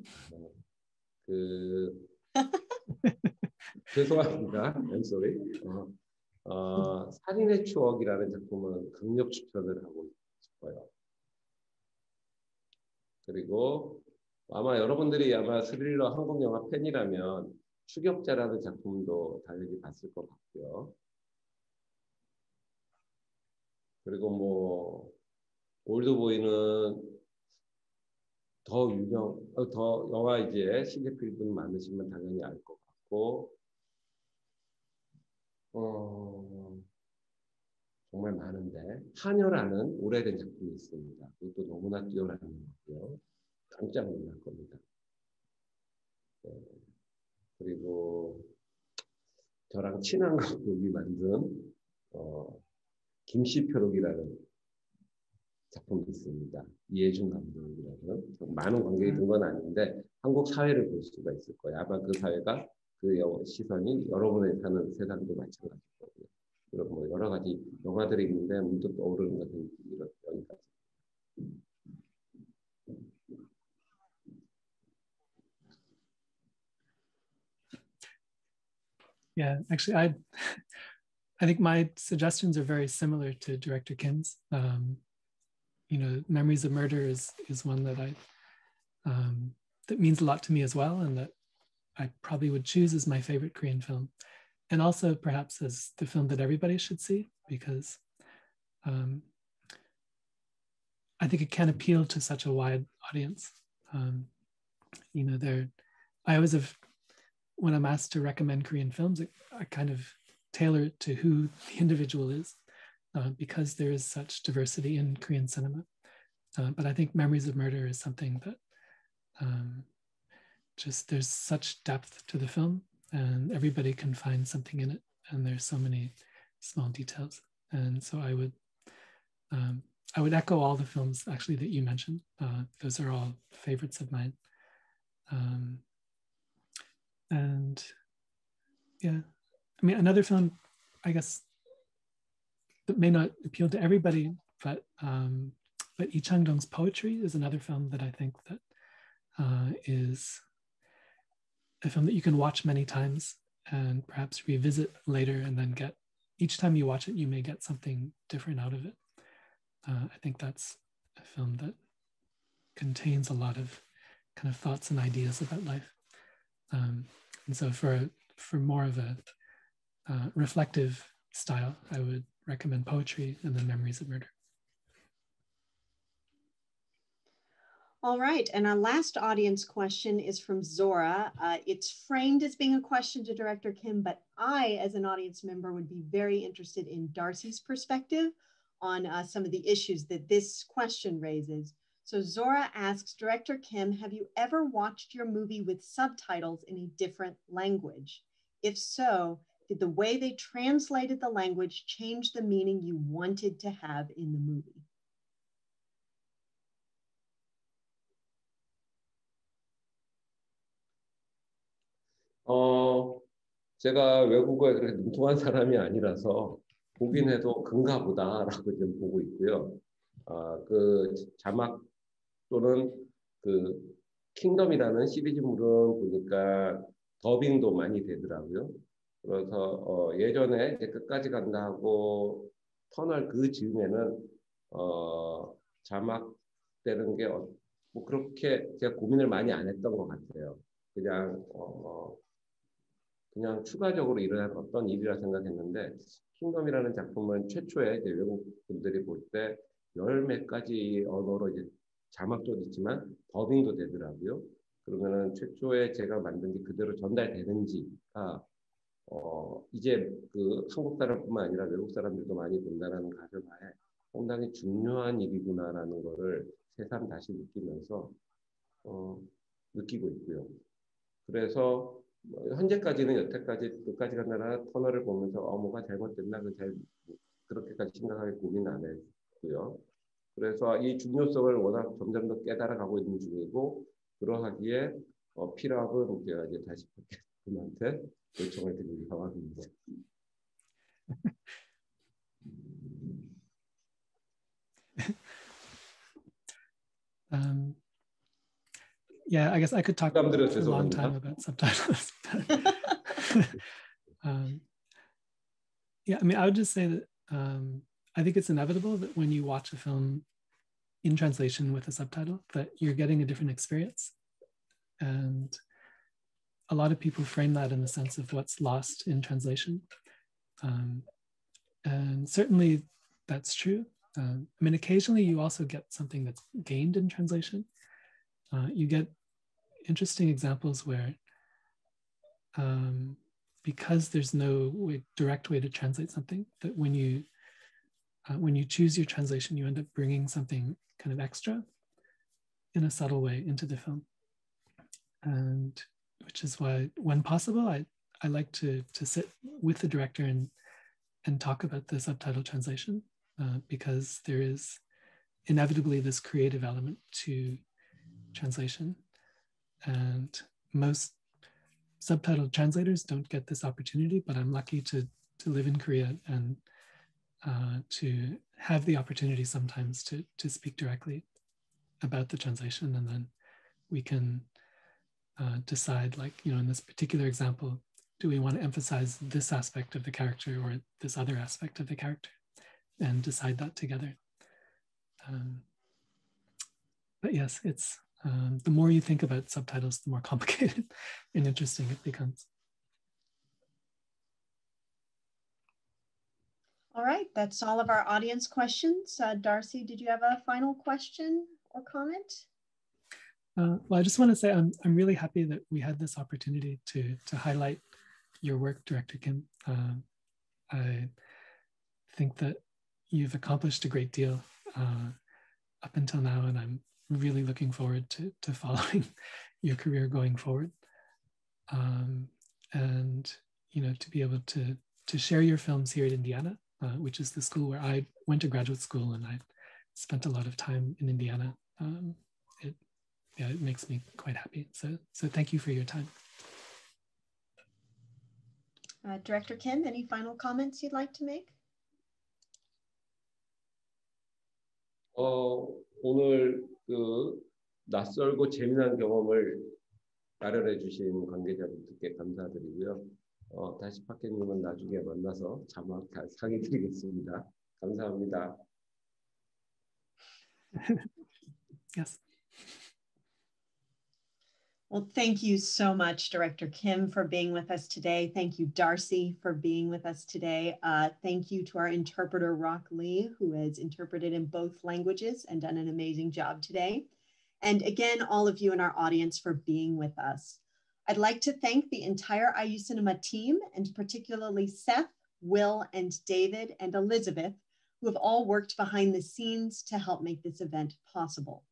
죄송합니다. I'm sorry. 살인의 추억이라는 작품은 강력 추천을 하고 싶어요. 그리고 아마 여러분들이 스릴러 한국 영화 팬이라면 추격자라는 작품도 당연히 봤을 것 같고요. 그리고 뭐 올드보이는 더 영화 이제 시네필 분 많으시면 당연히 알 것 같고, 정말 많은데 하녀라는 오래된 작품이 있습니다. 그것도 너무나 뛰어난 거고요. 깜짝 놀랄 겁니다. 네. 그리고 저랑 친한 감독이 만든 김씨표록이라는 작품이 있습니다. 이해준 감독이라는 많은 관객이 든 건 아닌데 한국 사회를 볼 수가 있을 거예요. 아마 그 사회가 그 시선이 여러분의 사는 세상도 마찬가지일 거고요. 그리고 뭐 여러 가지 영화들이 있는데 문득 떠오르는 것은 여기까지. Yeah, actually, I think my suggestions are very similar to Director Kim's. You know, Memories of Murder is one that that means a lot to me as well, and that I probably would choose as my favorite Korean film, and also perhaps as the film that everybody should see, because I think it can appeal to such a wide audience. You know, I always have, when I'm asked to recommend Korean films, I kind of tailor it to who the individual is, because there is such diversity in Korean cinema. But I think Memories of Murder is something that just there's such depth to the film, and everybody can find something in it, and there's so many small details. And so I would echo all the films actually that you mentioned. Those are all favorites of mine. And yeah, I mean, another film, I guess, that may not appeal to everybody, but Lee Chang-dong's Poetry is another film that I think that is a film that you can watch many times and perhaps revisit later, and then each time you watch it, you may get something different out of it. I think that's a film that contains a lot of kind of thoughts and ideas about life. And so for more of a reflective style, I would recommend Poetry and then Memories of Murder. All right, and our last audience question is from Zora. It's framed as being a question to Director Kim, but I, as an audience member, would be very interested in Darcy's perspective on some of the issues that this question raises. So Zora asks, Director Kim, have you ever watched your movie with subtitles in a different language? If so, did the way they translated the language change the meaning you wanted to have in the movie? 제가 외국어에 그렇게 능통한 사람이 아니라서 보긴 해도 그런가 보다라고 좀 보고 있고요. 그 자막 또는 그 킹덤이라는 시리즈물은 보니까 더빙도 많이 되더라고요. 그래서 예전에 이제 끝까지 간다 하고 터널 그 즈음에는 자막 되는 게 뭐 그렇게 제가 고민을 많이 안 했던 것 같아요. 그냥 추가적으로 일어난 어떤 일이라 생각했는데 킹덤이라는 작품은 최초에 이제 외국 분들이 볼 때 열 몇 가지 언어로 이제 자막도 있지만 더빙도 되더라고요. 그러면은 최초에 제가 만든 게 그대로 전달되는지가 이제 그 한국 사람뿐만 아니라 외국 사람들도 많이 본다는 가정하에 상당히 중요한 일이구나라는 거를 새삼 다시 느끼면서 느끼고 있고요. 그래서 현재까지는 여태까지 끝까지 간다나 터널을 보면서 뭐가 잘못됐나 그렇게까지 심각하게 고민 안 했고요. 그래서 이 중요성을 워낙 점점 더 깨달아가고 있는 중이고 그러하기에 필요하면 제가 이제 다시 그분한테 요청을 드리는 상황입니다. Yeah, I guess I could talk for a long time about subtitles. Yeah, I mean, I would just say that I think it's inevitable that when you watch a film in translation with a subtitle, that you're getting a different experience. And a lot of people frame that in the sense of what's lost in translation. And certainly that's true. I mean, occasionally you also get something that's gained in translation. You get interesting examples where because there's no direct way to translate something, that when you choose your translation, you end up bringing something kind of extra in a subtle way into the film. And which is why, when possible, I like to sit with the director and talk about the subtitle translation because there is inevitably this creative element to translation. And most subtitle translators don't get this opportunity, but I'm lucky to live in Korea and to have the opportunity sometimes to speak directly about the translation, and then we can decide, like, you know, in this particular example, do we want to emphasize this aspect of the character or this other aspect of the character, and decide that together. But yes, it's the more you think about subtitles, the more complicated and interesting it becomes. All right, that's all of our audience questions. Darcy, did you have a final question or comment? Well, I just want to say I'm really happy that we had this opportunity to highlight your work, Director Kim. I think that you've accomplished a great deal up until now, and I'm really looking forward to following your career going forward. And, you know, to be able to share your films here at Indiana, which is the school where I went to graduate school, and I spent a lot of time in Indiana. It makes me quite happy. So thank you for your time. Director Kim, any final comments you'd like to make? 오늘 그 낯설고 재미난 경험을 마련해 주신 관계자분들께 감사드리고요. 다시 파케님은 나중에 만나서 자막 상의 드리겠습니다. 감사합니다. Yes. Well, thank you so much, Director Kim, for being with us today. Thank you, Darcy, for being with us today. Thank you to our interpreter, Rock Lee, who has interpreted in both languages and done an amazing job today. And again, all of you in our audience for being with us. I'd like to thank the entire IU Cinema team, and particularly Seth, Will, and David, and Elizabeth, who have all worked behind the scenes to help make this event possible.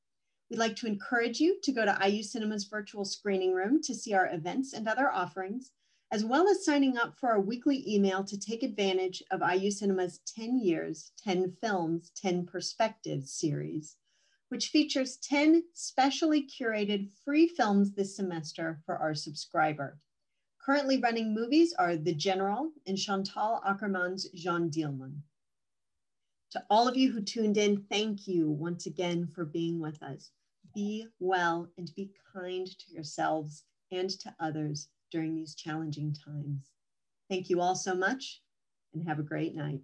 We'd like to encourage you to go to IU Cinema's virtual screening room to see our events and other offerings, as well as signing up for our weekly email to take advantage of IU Cinema's 10 Years, 10 Films, 10 Perspectives series, which features 10 specially curated free films this semester for our subscriber. Currently running movies are The General and Chantal Akerman's Jeanne Dielman. To all of you who tuned in, thank you once again for being with us. Be well and be kind to yourselves and to others during these challenging times. Thank you all so much and have a great night.